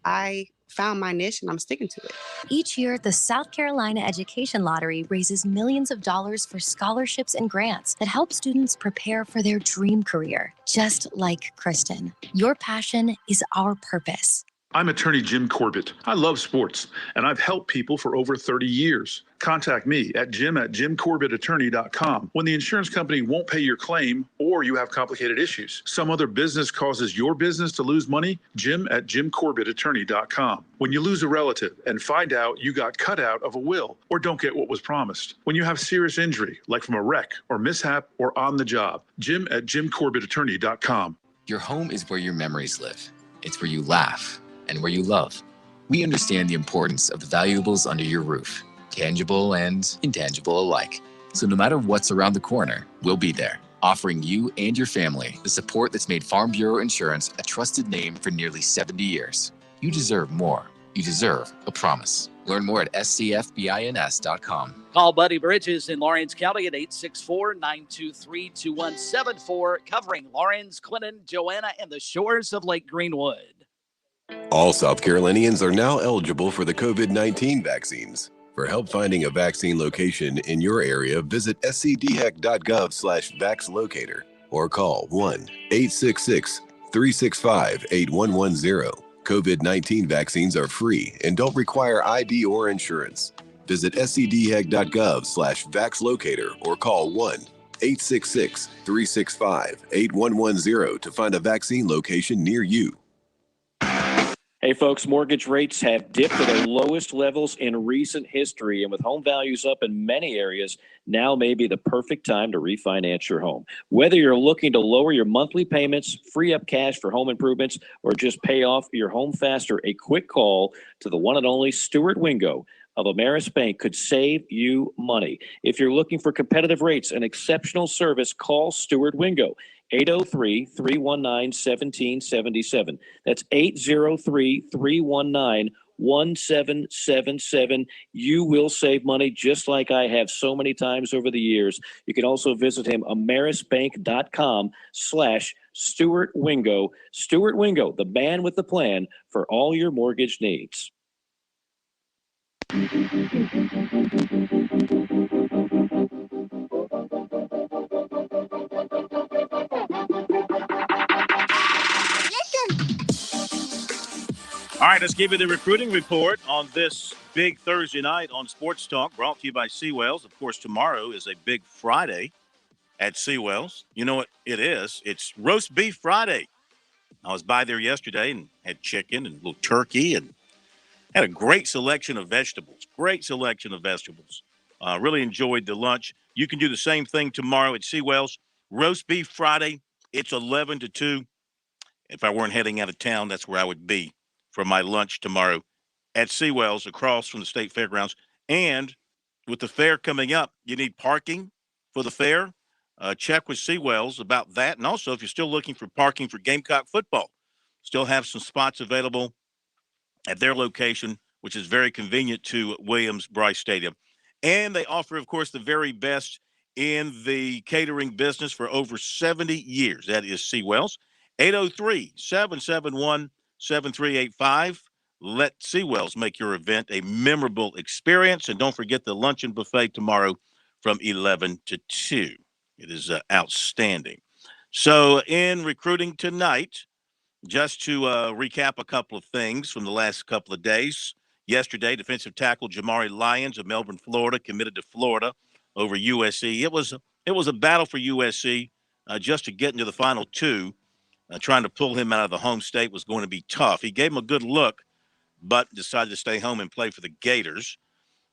I found my niche and I'm sticking to it. Each year, the South Carolina Education Lottery raises millions of dollars for scholarships and grants that help students prepare for their dream career. Just like Kristen, your passion is our purpose. I'm attorney Jim Corbett. I love sports, and I've helped people for over 30 years. Contact me at jim@jimcorbettattorney.com when the insurance company won't pay your claim or you have complicated issues. Some other business causes your business to lose money, jim@jimcorbettattorney.com. When you lose a relative and find out you got cut out of a will or don't get what was promised. When you have serious injury, like from a wreck or mishap or on the job, jim@jimcorbettattorney.com. Your home is where your memories live. It's where you laugh and where you love. We understand the importance of the valuables under your roof, tangible and intangible alike. So no matter what's around the corner, we'll be there, offering you and your family the support that's made Farm Bureau Insurance a trusted name for nearly 70 years. You deserve more. You deserve a promise. Learn more at scfbins.com. Call Buddy Bridges in Lawrence County at 864-923-2174, covering Lawrence, Clinton, Joanna, and the shores of Lake Greenwood. All South Carolinians are now eligible for the COVID-19 vaccines. For help finding a vaccine location in your area, visit scdhec.gov/vaxlocator or call 1-866-365-8110. COVID-19 vaccines are free and don't require ID or insurance. Visit scdhec.gov/vaxlocator or call 1-866-365-8110 to find a vaccine location near you. Hey, folks, mortgage rates have dipped to their lowest levels in recent history. And with home values up in many areas, now may be the perfect time to refinance your home. Whether you're looking to lower your monthly payments, free up cash for home improvements, or just pay off your home faster, a quick call to the one and only Stuart Wingo of Ameris Bank could save you money. If you're looking for competitive rates and exceptional service, call Stuart Wingo. 803-319-1777. That's 803-319-1777. You will save money just like I have so many times over the years. You can also visit him, amerisbank.com/Stuart Wingo. Stuart Wingo, the man with the plan for all your mortgage needs. right, let's give you the recruiting report on this big Thursday night on Sports Talk, brought to you by Seawells. Of course, tomorrow is a big Friday at Seawells. You know what it is? It's Roast Beef Friday. I was by there yesterday and had chicken and a little turkey and had a great selection of vegetables. Really enjoyed the lunch. You can do the same thing tomorrow at Seawells. Roast Beef Friday. It's 11 to 2. If I weren't heading out of town, that's where I would be for my lunch tomorrow at Seawells across from the State Fairgrounds. And with the fair coming up, you need parking for the fair. Check with Seawells about that. And also, if you're still looking for parking for Gamecock football, still have some spots available at their location, which is very convenient to Williams-Brice Stadium. And they offer, of course, the very best in the catering business for over 70 years. That is Seawells. 803-771-7385. Let Seawells make your event a memorable experience. And don't forget the luncheon buffet tomorrow from 11 to 2. It is outstanding. So in recruiting tonight, just to recap a couple of things from the last couple of days. Yesterday, defensive tackle Jamari Lyons of Melbourne, Florida, committed to Florida over USC. It was a battle for USC just to get into the final two. Trying to pull him out of the home state was going to be tough. He gave him a good look, but decided to stay home and play for the Gators.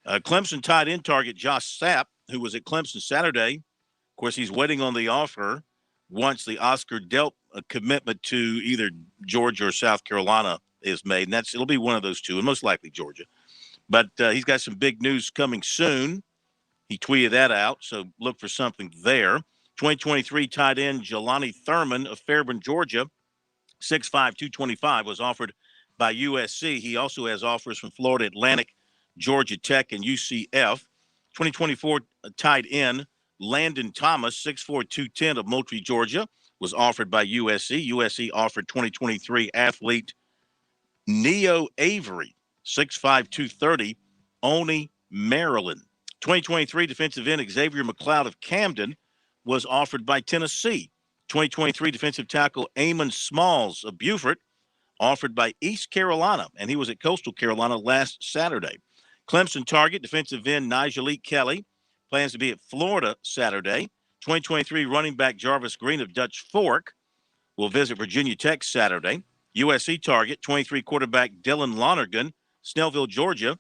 Clemson tight end target Josh Sapp, who was at Clemson Saturday. Of course, he's waiting on the offer once the Oscar Delp commitment to either Georgia or South Carolina is made. And it'll be one of those two, and most likely Georgia. But he's got some big news coming soon. He tweeted that out, so look for something there. 2023 tight end Jelani Thurman of Fairburn, Georgia, 6'5", 225, was offered by USC. He also has offers from Florida Atlantic, Georgia Tech, and UCF. 2024 tight end Landon Thomas, 6'4", 210 of Moultrie, Georgia, was offered by USC. USC offered 2023 athlete Neo Avery, 6'5", 230, Olney, Maryland. 2023 defensive end Xavier McLeod of Camden was offered by Tennessee. 2023 defensive tackle Amon Smalls of Beaufort, offered by East Carolina, and he was at Coastal Carolina last Saturday. Clemson target defensive end Nigel Kelly plans to be at Florida Saturday. 2023 running back Jarvis Green of Dutch Fork will visit Virginia Tech Saturday. USC target 23 quarterback Dylan Lonergan, Snellville, Georgia,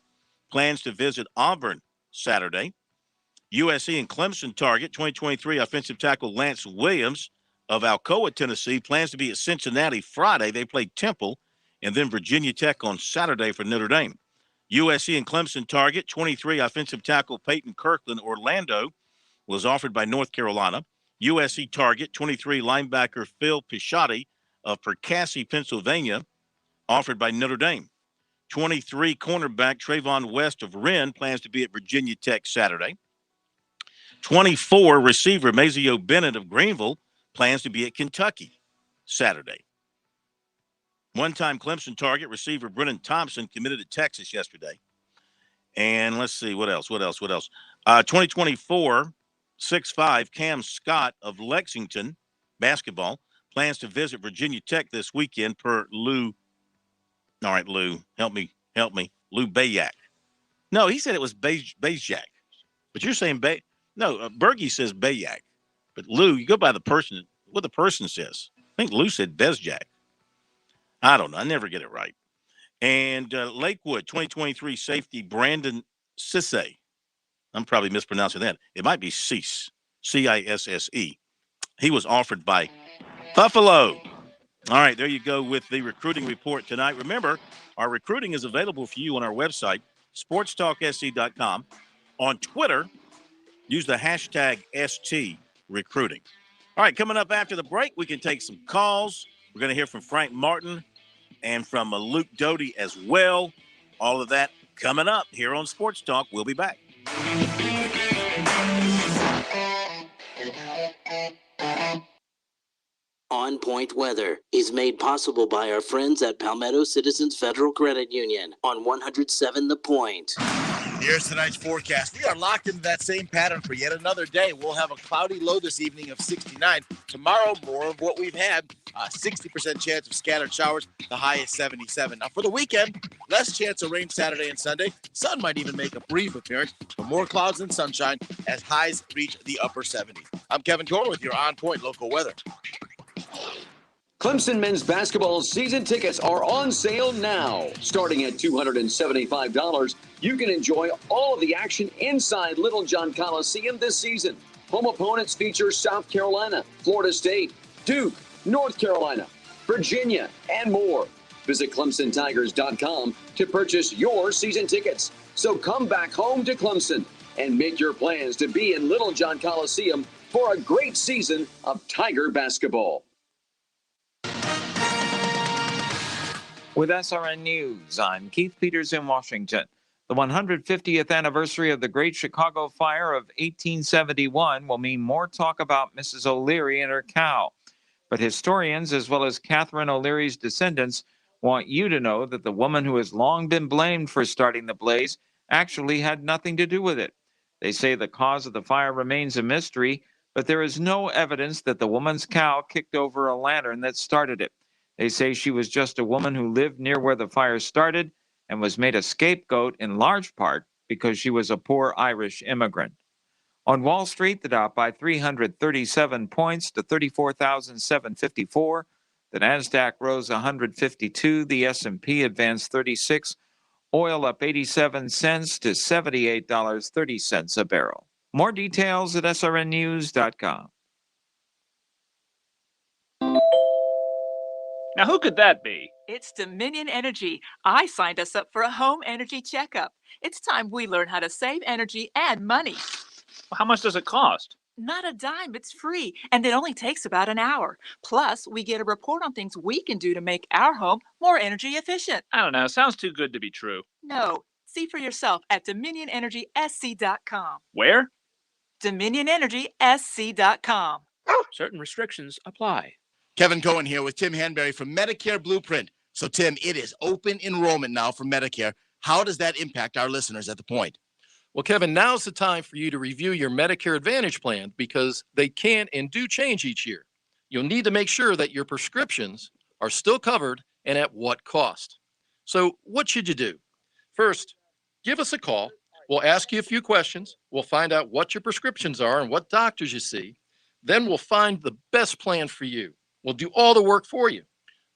plans to visit Auburn Saturday. USC and Clemson target 2023 offensive tackle Lance Williams of Alcoa, Tennessee, plans to be at Cincinnati Friday. They play Temple, and then Virginia Tech on Saturday for Notre Dame. USC and Clemson target 23 offensive tackle Peyton Kirkland, Orlando, was offered by North Carolina. USC target 23 linebacker Phil Pisciotti of Perkasie, Pennsylvania, offered by Notre Dame. 23 cornerback Trayvon West of Wren plans to be at Virginia Tech Saturday. 24 receiver Mazeo Bennett of Greenville plans to be at Kentucky Saturday. One-time Clemson target receiver Brennan Thompson committed to Texas yesterday. And let's see, what else? 2024 6'5" Cam Scott of Lexington basketball plans to visit Virginia Tech this weekend per Lou. All right, Lou, help me. Lou Bayak. No, he said it was Bajak. But you're saying No, Bergie says Bayak. But Lou, you go by what the person says. I think Lou said Bezjak. I don't know. I never get it right. And Lakewood 2023 safety Brandon Cisse. I'm probably mispronouncing that. It might be Cisse, C-I-S-S-E. He was offered by Buffalo. All right, there you go with the recruiting report tonight. Remember, our recruiting is available for you on our website, SportsTalkSC.com. On Twitter, use the hashtag STRecruiting. All right, coming up after the break, we can take some calls. We're going to hear from Frank Martin and from Luke Doty as well. All of that coming up here on Sports Talk. We'll be back. On Point Weather is made possible by our friends at Palmetto Citizens Federal Credit Union on 107 The Point. Here's tonight's forecast. We are locked into that same pattern for yet another day. We'll have a cloudy low this evening of 69. Tomorrow, more of what we've had. 60% chance of scattered showers. The high is 77. Now, for the weekend, less chance of rain Saturday and Sunday. Sun might even make a brief appearance, but more clouds than sunshine as highs reach the upper 70s. I'm Kevin Cohen with your on-point local weather. Clemson men's basketball season tickets are on sale now. Starting at $275, you can enjoy all of the action inside Little John Coliseum this season. Home opponents feature South Carolina, Florida State, Duke, North Carolina, Virginia, and more. Visit ClemsonTigers.com to purchase your season tickets. So come back home to Clemson and make your plans to be in Little John Coliseum for a great season of Tiger basketball. With SRN News, I'm Keith Peters in Washington. The 150th anniversary of the Great Chicago Fire of 1871 will mean more talk about Mrs. O'Leary and her cow. But historians, as well as Catherine O'Leary's descendants, want you to know that the woman who has long been blamed for starting the blaze actually had nothing to do with it. They say the cause of the fire remains a mystery, but there is no evidence that the woman's cow kicked over a lantern that started it. They say she was just a woman who lived near where the fire started and was made a scapegoat in large part because she was a poor Irish immigrant. On Wall Street, the Dow by 337 points to 34,754. The Nasdaq rose 152. The S&P advanced 36. Oil up 87 cents to $78.30 a barrel. More details at srnnews.com. Now, who could that be? It's Dominion Energy. I signed us up for a home energy checkup. It's time we learn how to save energy and money. How much does it cost? Not a dime. It's free, and it only takes about an hour. Plus, we get a report on things we can do to make our home more energy efficient. I don't know. Sounds too good to be true. No. See for yourself at DominionEnergySC.com. Where? DominionEnergySC.com. Certain restrictions apply. Kevin Cohen here with Tim Hanberry from Medicare Blueprint. So, Tim, it is open enrollment now for Medicare. How does that impact our listeners at the point? Well, Kevin, now's the time for you to review your Medicare Advantage plan because they can and do change each year. You'll need to make sure that your prescriptions are still covered and at what cost. So what should you do? First, give us a call. We'll ask you a few questions. We'll find out what your prescriptions are and what doctors you see. Then we'll find the best plan for you. We'll do all the work for you.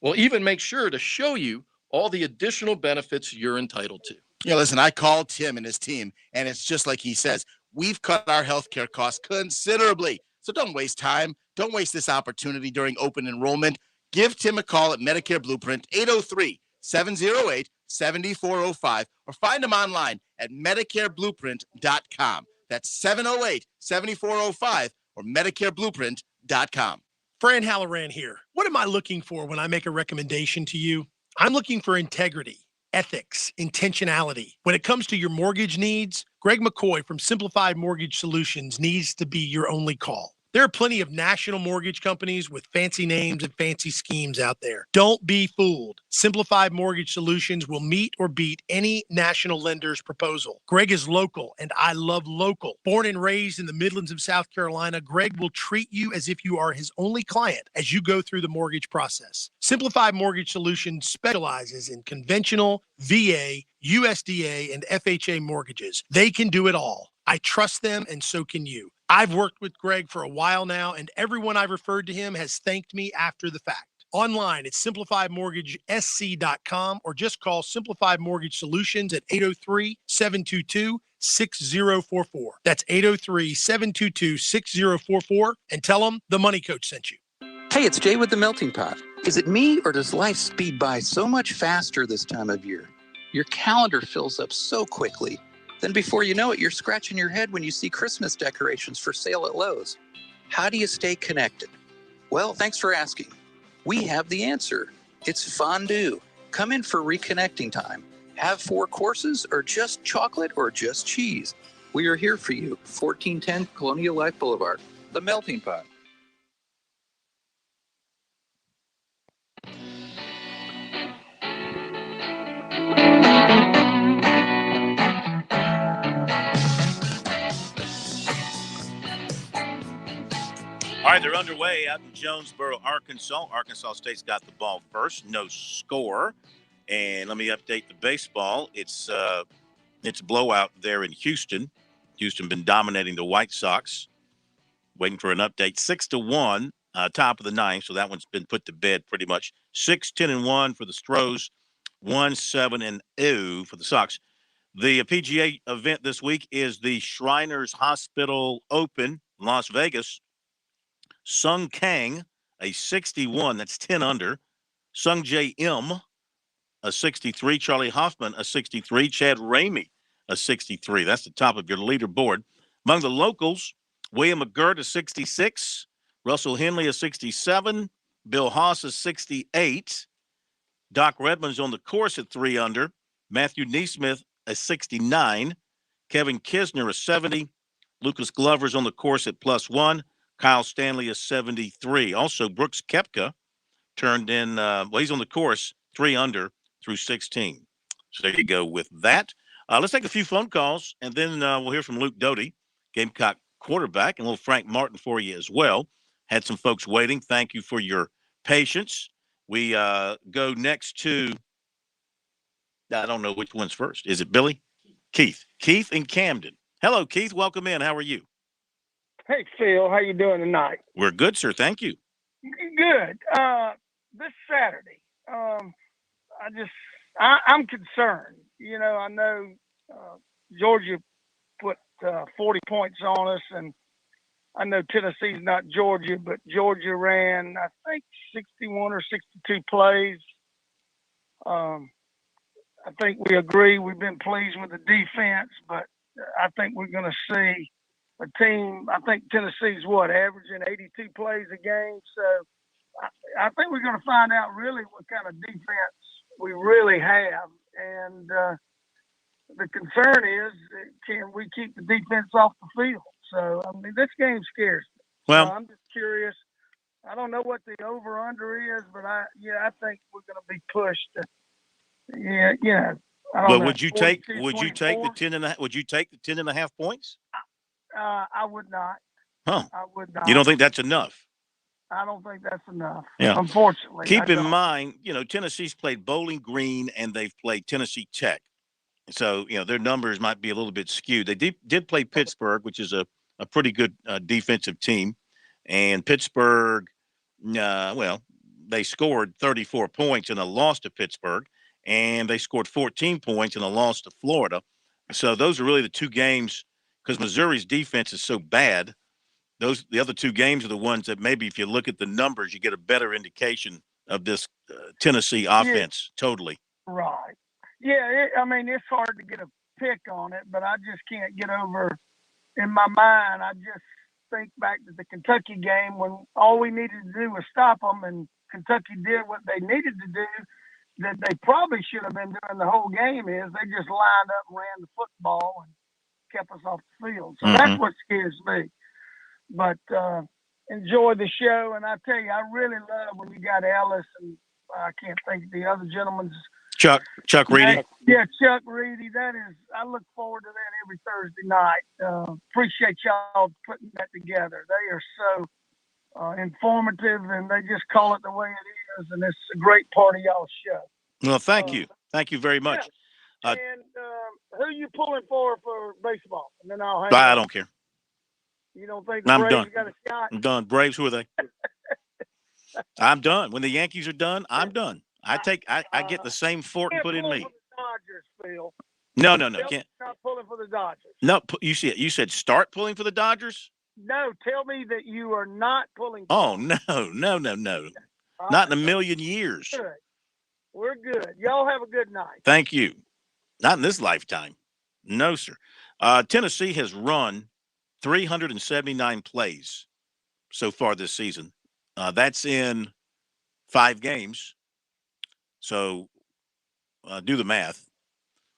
We'll even make sure to show you all the additional benefits you're entitled to. Yeah, listen, I called Tim and his team, and it's just like he says. We've cut our healthcare costs considerably. So don't waste time. Don't waste this opportunity during open enrollment. Give Tim a call at Medicare Blueprint, 803-708-7405, or find him online at MedicareBlueprint.com. That's 708-7405 or MedicareBlueprint.com. Fran Halloran here. What am I looking for when I make a recommendation to you? I'm looking for integrity, ethics, intentionality. When it comes to your mortgage needs, Greg McCoy from Simplified Mortgage Solutions needs to be your only call. There are plenty of national mortgage companies with fancy names and fancy schemes out there. Don't be fooled. Simplified Mortgage Solutions will meet or beat any national lender's proposal. Greg is local, and I love local. Born and raised in the Midlands of South Carolina, Greg will treat you as if you are his only client as you go through the mortgage process. Simplified Mortgage Solutions specializes in conventional, VA, USDA, and FHA mortgages. They can do it all. I trust them, and so can you. I've worked with Greg for a while now, and everyone I've referred to him has thanked me after the fact. Online at simplifiedmortgagesc.com or just call Simplified Mortgage Solutions at 803-722-6044. That's 803-722-6044 and tell them the Money Coach sent you. Hey, it's Jay with the Melting Pot. Is it me, or does life speed by so much faster this time of year? Your calendar fills up so quickly. Then before you know it, you're scratching your head when you see Christmas decorations for sale at Lowe's. How do you stay connected? Well, thanks for asking. We have the answer. It's fondue. Come in for reconnecting time. Have 4 courses, or just chocolate, or just cheese. We are here for you. 1410 Colonial Life Boulevard. The Melting Pot. right, they're underway out in Jonesboro, Arkansas. Arkansas State's got the ball first, no score. And let me update the baseball. It's a blowout there in Houston. Houston been dominating the White Sox. Waiting for an update. 6-1, top of the ninth. So that one's been put to bed pretty much. 6-10-1 for the Stros. 1-7-0 for the Sox. The PGA event this week is the Shriners Hospital Open, Las Vegas. Sung Kang, a 61, that's 10 under. Sung J M, a 63. Charlie Hoffman, a 63. Chad Ramey, a 63. That's the top of your leaderboard. Among the locals, William McGirt, a 66. Russell Henley, a 67. Bill Haas, a 68. Doc Redman's on the course at 3 under. Matthew Neesmith, a 69. Kevin Kisner, a 70. Lucas Glover's on the course at +1. Kyle Stanley, a 73. Also, Brooks Koepka turned in, he's on the course 3 under through 16. So there you go with that. Let's take a few phone calls, and then we'll hear from Luke Doty, Gamecock quarterback, and a little Frank Martin for you as well. Had some folks waiting. Thank you for your patience. We go next to, I don't know which one's first. Is it Billy? Keith. Keith in Camden. Hello, Keith. Welcome in. How are you? Hey, Phil. How you doing tonight? We're good, sir. Thank you. Good. This Saturday, I'm concerned. You know, I know Georgia put 40 points on us, and I know Tennessee's not Georgia, but Georgia ran, I think, 61 or 62 plays. I think we agree. We've been pleased with the defense, but I think we're going to see a team. I think Tennessee's averaging 82 plays a game. So I think we're going to find out really what kind of defense we really have. And the concern is, can we keep the defense off the field? So, I mean, this game scares me. Well, I'm just curious. I don't know what the over/under is, but I think we're going to be pushed. I don't know. Would you take the 42-24? 10.5? Would you take the 10.5 points? I would not. Huh? I would not. You don't think that's enough? I don't think that's enough. Yeah. Unfortunately. Keep in mind, Tennessee's played Bowling Green and they've played Tennessee Tech. So, their numbers might be a little bit skewed. They did play Pittsburgh, which is a pretty good defensive team. And Pittsburgh, they scored 34 points in a loss to Pittsburgh. And they scored 14 points in a loss to Florida. So those are really the two games, because Missouri's defense is so bad. The other two games are the ones that maybe if you look at the numbers, you get a better indication of this Tennessee offense. Yeah. Totally. Right. Yeah, it's hard to get a pick on it, but I just can't get over, in my mind, I just think back to the Kentucky game when all we needed to do was stop them, and Kentucky did what they needed to do that they probably should have been doing the whole game is they just lined up and ran the football and kept us off the field. So that's what scares me. But enjoy the show, and I tell you, I really love when you got Ellis, and I can't think of the other gentleman's. Chuck Reedy. Yeah, Chuck Reedy. I look forward to that every Thursday night. Appreciate y'all putting that together. They are so informative, and they just call it the way it is, and it's a great part of y'all's show. Well, thank you. Thank you very much. Yeah. And who you pulling for baseball? And then I'll hang I don't care. You don't think the I'm Braves done. got a shot? I'm done. Braves, who are they? I'm done. When the Yankees are done, I'm done. I get the same fork and put in me. For the Dodgers, Phil. No, can't. Not pulling for the Dodgers. No, you said start pulling for the Dodgers? No, tell me that you are not pulling. Oh, no. Not in a million years. Good. We're good. Y'all have a good night. Thank you. Not in this lifetime. No, sir. Tennessee has run 379 plays so far this season. That's in 5 games. So do the math.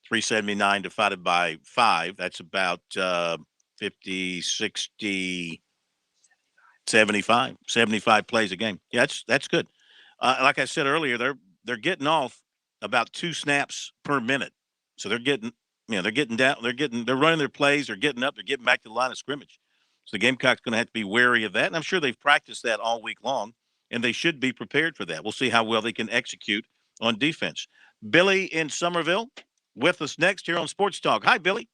379 divided by 5. That's about 50, 60, 75 plays a game. Yeah, that's good. Like I said earlier, they're getting off about 2 snaps per minute. So they're getting, they're getting down, they're running their plays, they're getting up, they're getting back to the line of scrimmage. So the Gamecocks going to have to be wary of that. And I'm sure they've practiced that all week long, and they should be prepared for that. We'll see how well they can execute on defense. Billy in Somerville with us next here on Sports Talk. Hi, Billy.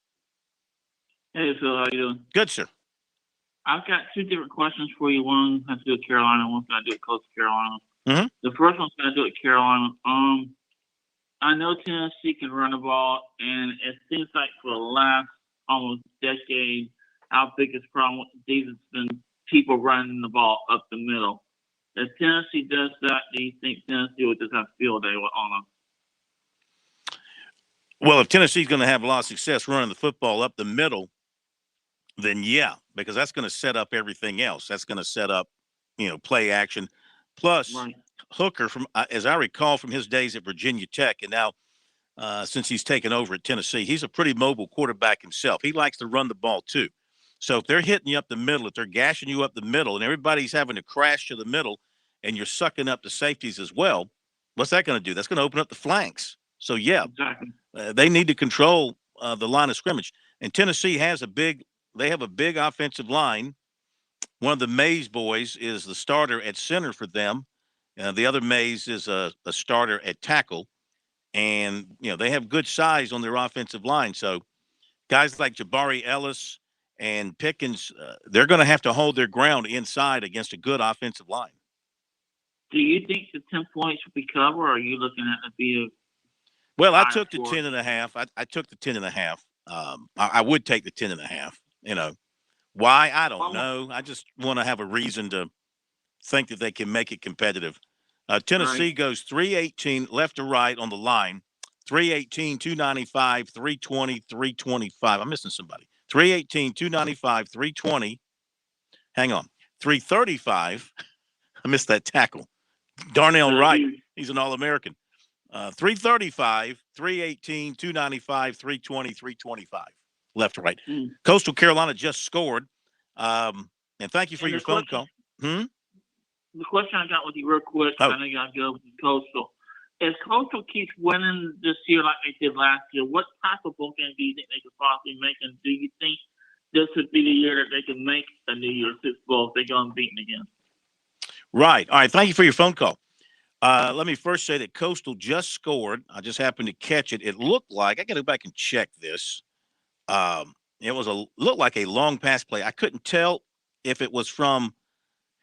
Hey, Phil, how you doing? Good, sir. I've got two different questions for you. One has to do with Carolina, one's going to do with Coastal Carolina. Mm-hmm. The first one's going to do with Carolina. I know Tennessee can run the ball, and it seems like for the last almost decade, our biggest problem with the defense has been people running the ball up the middle. If Tennessee does that, do you think Tennessee will just have field day on them? Well, if Tennessee's going to have a lot of success running the football up the middle, then yeah, because that's going to set up everything else. That's going to set up, play action. Plus, Right. Hooker, from as I recall from his days at Virginia Tech, and now since he's taken over at Tennessee, he's a pretty mobile quarterback himself. He likes to run the ball too. So if they're hitting you up the middle, if they're gashing you up the middle, and everybody's having to crash to the middle, and you're sucking up the safeties as well, what's that going to do? That's going to open up the flanks. So yeah, Exactly. they need to control the line of scrimmage. And Tennessee has they have a big offensive line. One of the Mays boys is the starter at center for them. The other Mays is a starter at tackle. And, they have good size on their offensive line. So guys like Jabari Ellis and Pickens, they're going to have to hold their ground inside against a good offensive line. Do you think the 10 points will be covered, or are you looking at it be a Well, I took the 10.5. I took the 10.5. I would take the 10.5. Why? I don't know. I just want to have a reason to think that they can make it competitive. Tennessee goes 318 left to right on the line. 318, 295, 320, 325. I'm missing somebody. 318, 295, 320. Hang on. 335. I missed that tackle. Darnell Wright. He's an All-American. 335, 318, 295, 320, 325. Left to right. Coastal Carolina just scored. And thank you for your phone call. The question I got with you real quick, I know you got to go with Coastal. If Coastal keeps winning this year like they did last year, what type of bowl game do you think they could possibly make? And do you think this would be the year that they can make a New Year's Six Bowl if they go unbeaten again? Right. All right. Thank you for your phone call. Let me first say that Coastal just scored. I just happened to catch it. It looked like, I got to go back and check this. It looked like a long pass play. I couldn't tell if it was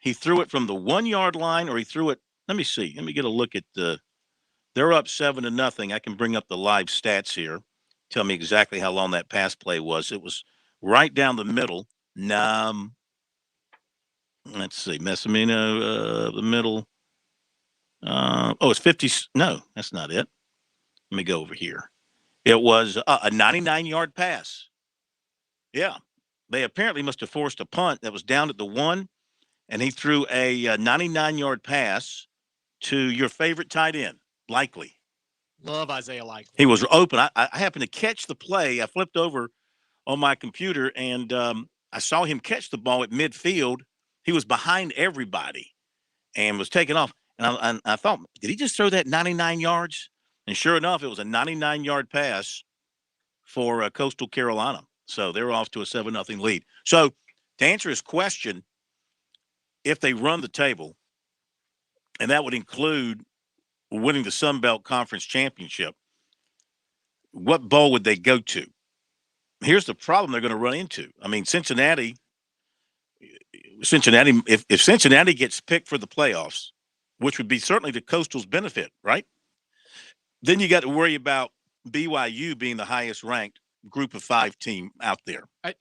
he threw it from the 1 yard line or he threw it. Let me see. Let me get a look at they're up 7-0. I can bring up the live stats here. Tell me exactly how long that pass play was. It was right down the middle. Let's see. Messamino, the middle. It's 50. No, that's not it. Let me go over here. It was a 99-yard pass. Yeah. They apparently must have forced a punt that was down at the 1, and he threw a 99-yard pass to your favorite tight end, Likely. Love Isaiah Likely. He was open. I happened to catch the play. I flipped over on my computer, and I saw him catch the ball at midfield. He was behind everybody and was taking off. And I thought, did he just throw that 99 yards? And sure enough, it was a 99-yard pass for Coastal Carolina. So they're off to a 7-0 lead. So to answer his question, if they run the table, and that would include winning the Sun Belt Conference Championship, what bowl would they go to? Here's the problem they're going to run into. I mean, Cincinnati, if Cincinnati gets picked for the playoffs, which would be certainly to Coastal's benefit, right? Then you got to worry about BYU being the highest ranked group of 5 team out there. I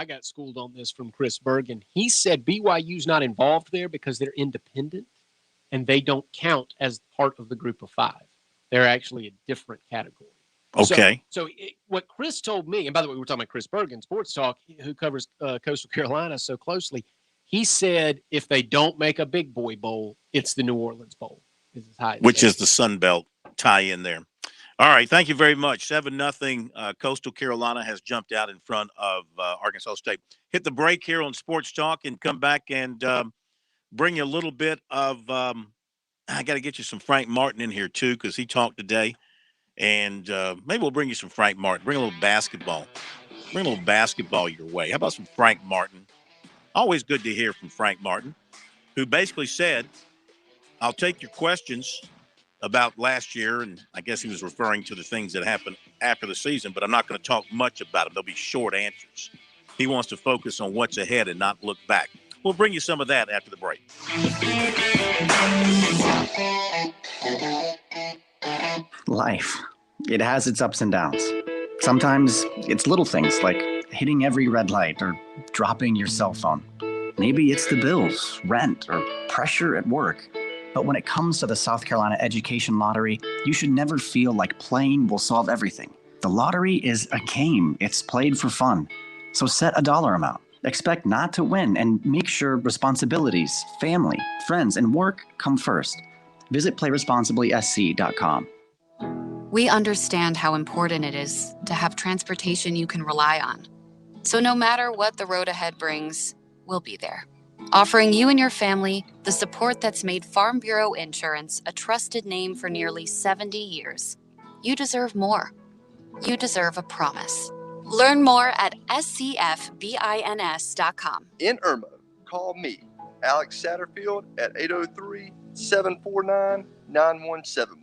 got schooled on this from Chris Bergen. He said BYU's not involved there because they're independent and they don't count as part of the group of 5. They're actually a different category. Okay. So what Chris told me, and by the way, we're talking about Chris Bergen, Sports Talk, who covers Coastal Carolina so closely. He said if they don't make a big boy bowl, it's the New Orleans Bowl. Which is the Sun Belt tie-in there. All right, thank you very much. 7-0. Coastal Carolina has jumped out in front of Arkansas State. Hit the break here on Sports Talk and come back and bring you a little bit of I got to get you some Frank Martin in here, too, because he talked today. And maybe we'll bring you some Frank Martin. Bring a little basketball. Bring a little basketball your way. How about some Frank Martin? Always good to hear from Frank Martin, who basically said, I'll take your questions about last year, and I guess he was referring to the things that happened after the season, but I'm not going to talk much about them. They'll be short answers. He wants to focus on what's ahead and not look back. We'll bring you some of that after the break. Life. It has its ups and downs. Sometimes it's little things like hitting every red light or dropping your cell phone. Maybe it's the bills, rent, or pressure at work. But when it comes to the South Carolina Education Lottery, you should never feel like playing will solve everything. The lottery is a game. It's played for fun. So set a dollar amount. Expect not to win and make sure responsibilities, family, friends, and work come first. Visit playresponsiblysc.com. We understand how important it is to have transportation you can rely on. So no matter what the road ahead brings, we'll be there, offering you and your family the support that's made Farm Bureau Insurance a trusted name for nearly 70 years. You deserve more. You deserve a promise. Learn more at scfbins.com. In Irmo, call me, Alex Satterfield, at 803-749-9171.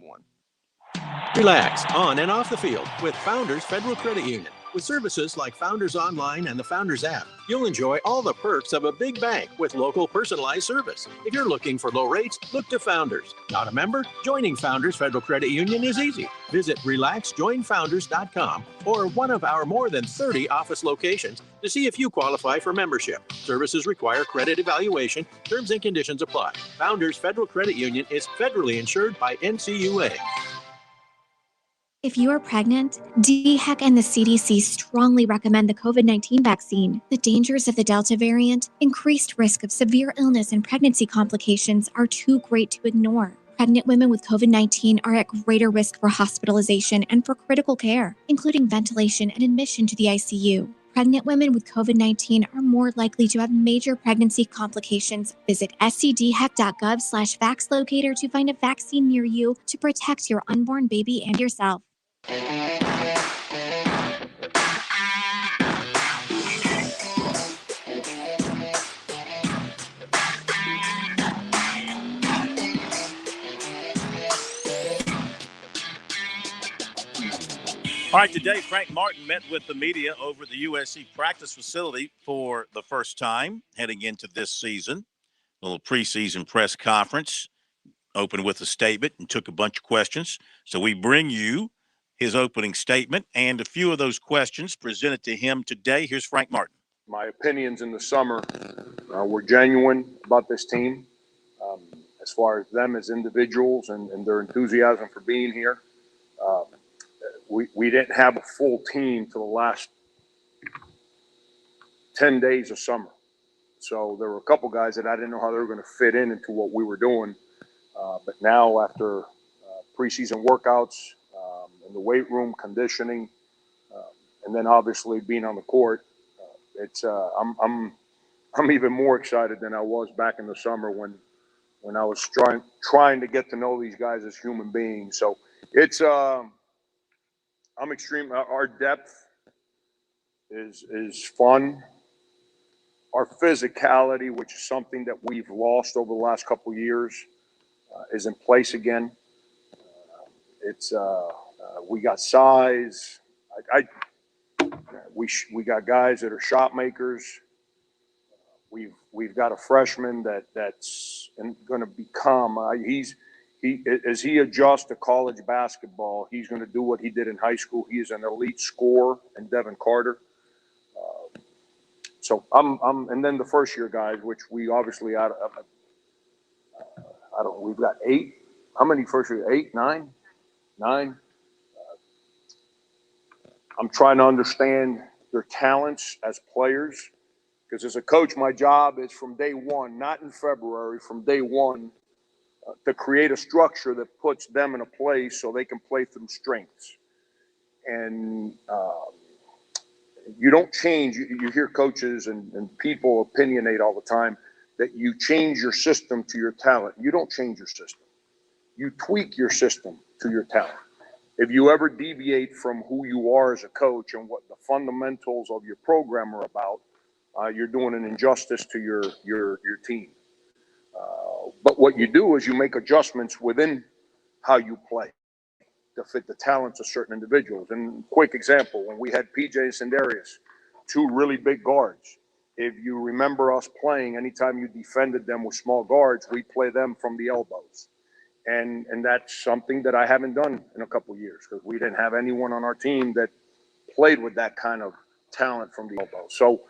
Relax on and off the field with Founders Federal Credit Union. With services like Founders Online and the Founders app, you'll enjoy all the perks of a big bank with local personalized service. If you're looking for low rates, look to Founders. Not a member? Joining Founders Federal Credit Union is easy. Visit relaxjoinfounders.com or one of our more than 30 office locations to see if you qualify for membership. Services require credit evaluation. Terms and conditions apply. Founders Federal Credit Union is federally insured by NCUA. If you are pregnant, DHEC and the CDC strongly recommend the COVID-19 vaccine. The dangers of the Delta variant, increased risk of severe illness and pregnancy complications are too great to ignore. Pregnant women with COVID-19 are at greater risk for hospitalization and for critical care, including ventilation and admission to the ICU. Pregnant women with COVID-19 are more likely to have major pregnancy complications. Visit scdhec.gov/vaxlocator to find a vaccine near you to protect your unborn baby and yourself. All right, today Frank Martin met with the media over the USC practice facility for the first time heading into this season. A little preseason press conference, opened with a statement and took a bunch of questions. So we bring you his opening statement and a few of those questions presented to him today. Here's Frank Martin. My opinions in the summer were genuine about this team, as far as them as individuals and their enthusiasm for being here. We didn't have a full team till the last 10 days of summer. So there were a couple guys that I didn't know how they were going to fit into what we were doing. But now after preseason workouts in the weight room, conditioning, and then obviously being on the court, I'm even more excited than I was back in the summer when I was trying to get to know these guys as human beings. So it's I'm extreme. Our depth is fun. Our physicality, which is something that we've lost over the last couple of years, is in place again. We got size. We got guys that are shot makers. We've got a freshman that's going to become. As he adjusts to college basketball, he's going to do what he did in high school. He is an elite scorer, and Devin Carter. So and then the first year guys, which we obviously I don't. We've got 8. How many first year? 8, 9, 9. I'm trying to understand their talents as players, because as a coach, my job is from day one, not in February, from day one, to create a structure that puts them in a place so they can play through strengths. And you don't change. You hear coaches and people opinionate all the time that you change your system to your talent. You don't change your system. You tweak your system to your talent. If you ever deviate from who you are as a coach and what the fundamentals of your program are about, you're doing an injustice to your team. But what you do is you make adjustments within how you play to fit the talents of certain individuals. And quick example, when we had PJ and Sandarius, two really big guards, if you remember us playing, anytime you defended them with small guards, we play them from the elbows. And that's something that I haven't done in a couple of years because we didn't have anyone on our team that played with that kind of talent from the elbow. So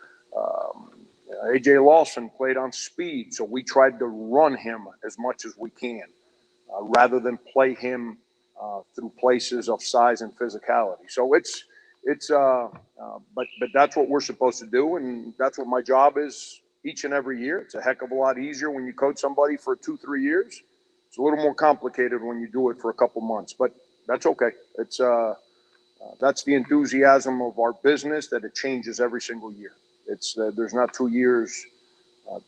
AJ Lawson played on speed, so we tried to run him as much as we can rather than play him through places of size and physicality. So but that's what we're supposed to do, and that's what my job is each and every year. It's a heck of a lot easier when you coach somebody for 2-3 years. It's a little more complicated when you do it for a couple months, but that's okay. It's that's the enthusiasm of our business, that it changes every single year. It's there's not 2 years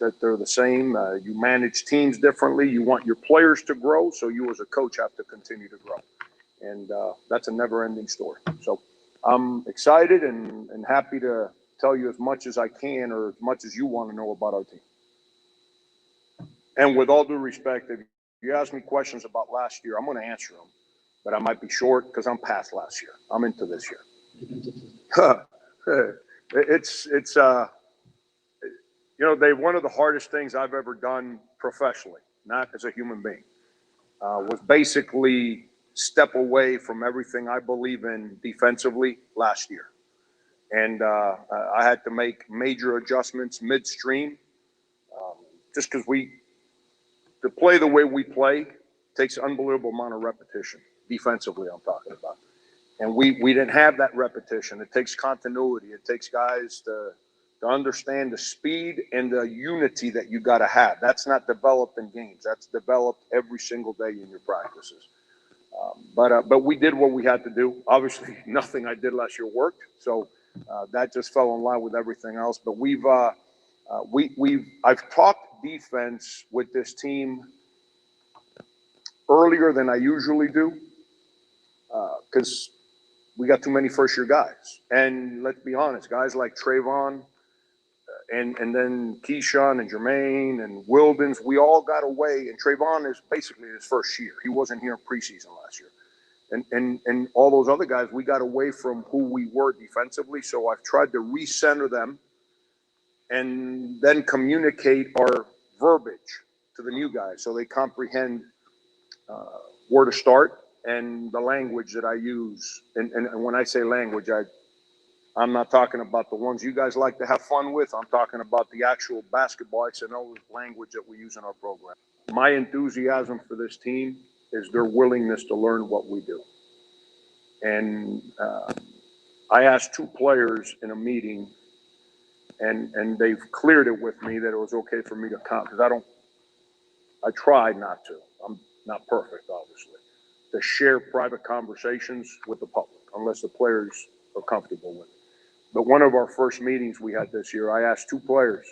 that they're the same. You manage teams differently. You want your players to grow, so you as a coach have to continue to grow. And that's a never-ending story. So I'm excited and happy to tell you as much as I can or as much as you want to know about our team. And with all due respect, if you ask me questions about last year, I'm going to answer them. But I might be short because I'm past last year. I'm into this year. It's one of the hardest things I've ever done professionally, not as a human being, was basically step away from everything I believe in defensively last year. And I had to make major adjustments midstream just because to play the way we play takes an unbelievable amount of repetition. Defensively, I'm talking about. And we didn't have that repetition. It takes continuity. It takes guys to understand the speed and the unity that you got to have. That's not developed in games. That's developed every single day in your practices. But we did what we had to do. Obviously, nothing I did last year worked. So that just fell in line with everything else. But I've talked defense with this team earlier than I usually do. Because we got too many first-year guys. And let's be honest, guys like Trayvon and then Keyshawn and Jermaine and Wildens, we all got away. And Trayvon is basically his first year. He wasn't here in preseason last year. And all those other guys, we got away from who we were defensively. So I've tried to recenter them and then communicate our verbiage to the new guys so they comprehend where to start and the language that I use. And when I say language, I'm not talking about the ones you guys like to have fun with. I'm talking about the actual basketball XNO language that we use in our program. My enthusiasm for this team is their willingness to learn what we do. And I asked two players in a meeting, and they've cleared it with me that it was okay for me to count, because I tried not to. I'm not perfect, obviously, to share private conversations with the public unless the players are comfortable with it. But one of our first meetings we had this year, I asked two players.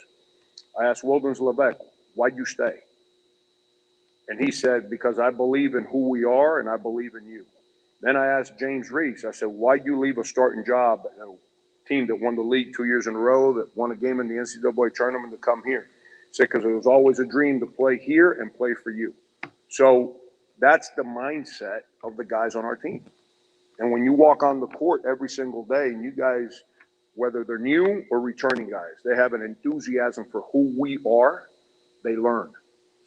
I asked Wildens Lebec, why'd you stay? And he said, because I believe in who we are and I believe in you. Then I asked James Reese, I said, why'd you leave a starting job at a team that won the league 2 years in a row, that won a game in the NCAA tournament, to come here? He said, because it was always a dream to play here and play for you. So that's the mindset of the guys on our team. And when you walk on the court every single day, and you guys, whether they're new or returning guys, they have an enthusiasm for who we are, they learn.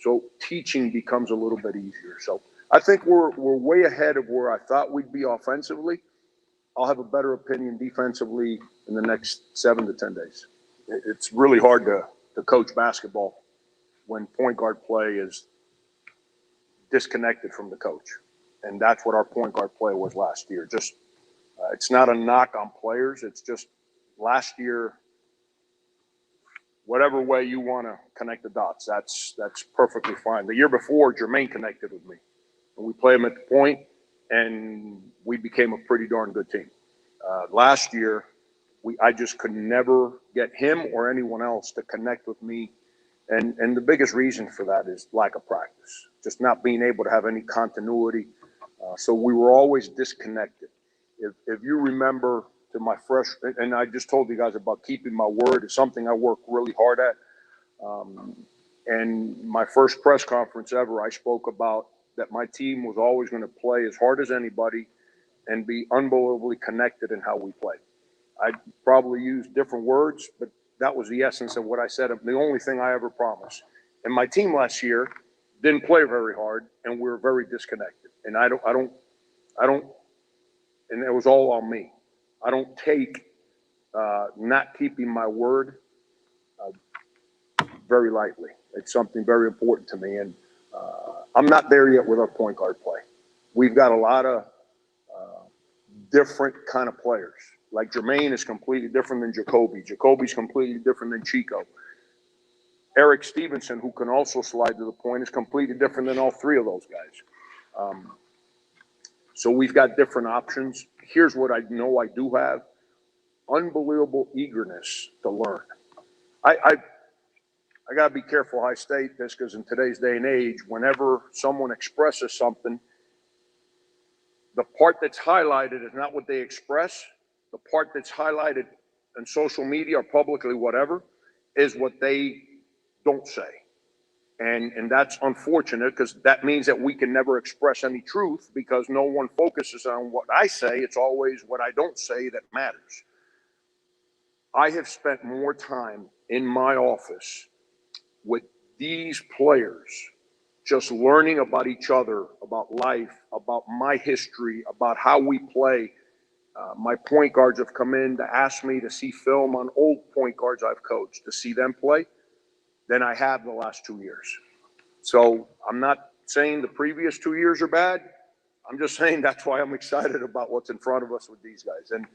So teaching becomes a little bit easier. So I think we're way ahead of where I thought we'd be offensively. I'll have a better opinion defensively in the next 7 to 10 days. It's really hard to coach basketball when point guard play is disconnected from the coach. And that's what our point guard play was last year. Just it's not a knock on players. It's just last year, whatever way you want to connect the dots, that's perfectly fine. The year before, Jermaine connected with me. And we played him at the point, and we became a pretty darn good team. Last year, I just could never get him or anyone else to connect with me. And the biggest reason for that is lack of practice, just not being able to have any continuity. So we were always disconnected. If you remember to my and I just told you guys about keeping my word. It's something I work really hard at. And my first press conference ever, I spoke about that my team was always going to play as hard as anybody and be unbelievably connected in how we play. I probably used different words, but that was the essence of what I said. The only thing I ever promised. And my team last year didn't play very hard, and we were very disconnected. And I don't, and it was all on me. I don't take not keeping my word very lightly. It's something very important to me, and I'm not there yet with our point guard play. We've got a lot of different kind of players. Like Jermaine is completely different than Jacoby. Jacoby's completely different than Chico. Eric Stevenson, who can also slide to the point, is completely different than all three of those guys. So we've got different options. Here's what I know I do have: unbelievable eagerness to learn. I got to be careful how I state this, because in today's day and age, whenever someone expresses something, the part that's highlighted is not what they express. The part that's highlighted on social media or publicly, whatever, is what they don't say. And that's unfortunate, because that means that we can never express any truth, because no one focuses on what I say. It's always what I don't say that matters. I have spent more time in my office with these players, just learning about each other, about life, about my history, about how we play. My point guards have come in to ask me to see film on old point guards I've coached, to see them play, than I have the last 2 years. So I'm not saying the previous 2 years are bad. I'm just saying that's why I'm excited about what's in front of us with these guys. And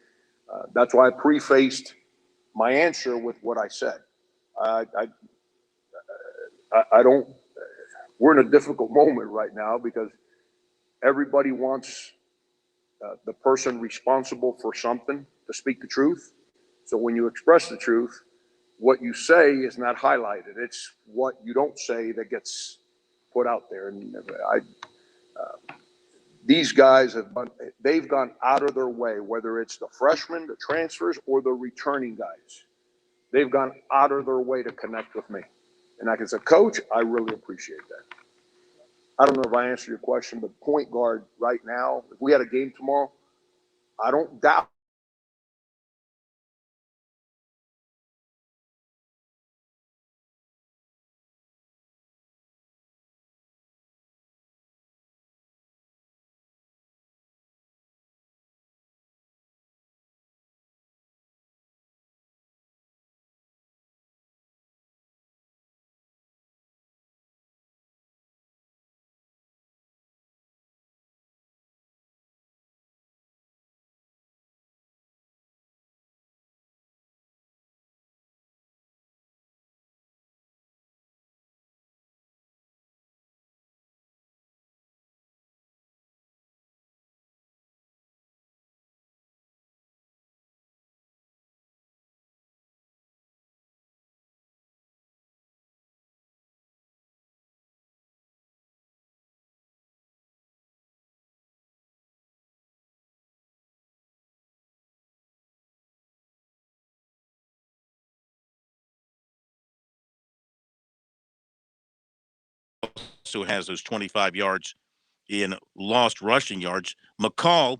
that's why I prefaced my answer with what I said. I don't, we're in a difficult moment right now, because everybody wants the person responsible for something to speak the truth. So when you express the truth, what you say is not highlighted. It's what you don't say that gets put out there. And these guys they've gone out of their way, whether it's the freshmen, the transfers, or the returning guys. They've gone out of their way to connect with me. And like as a coach, I really appreciate that. I don't know if I answered your question, but point guard right now, if we had a game tomorrow, I don't doubt who has those 25 yards in lost rushing yards. McCall,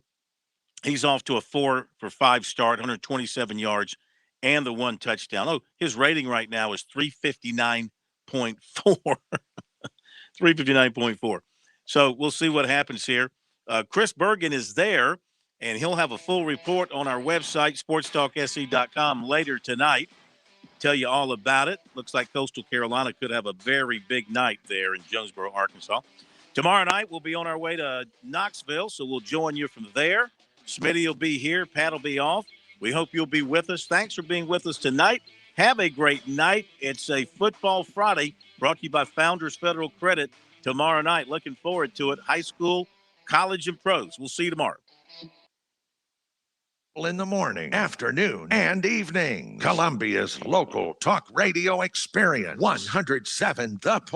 he's off to a 4 for 5 start, 127 yards, and the 1 touchdown. Oh, his rating right now is 359.4. 359.4. So we'll see what happens here. Chris Bergen is there, and he'll have a full report on our website, SportsTalkSC.com, later tonight. Tell you all about it. Looks like Coastal Carolina could have a very big night there in Jonesboro, Arkansas. Tomorrow night, we'll be on our way to Knoxville, so we'll join you from there. Smitty will be here. Pat will be off. We hope you'll be with us. Thanks for being with us tonight. Have a great night. It's a Football Friday brought to you by Founders Federal Credit tomorrow night. Looking forward to it. High school, college, and pros. We'll see you tomorrow. In the morning, afternoon, and evening. Columbia's local talk radio experience. 107 The Point.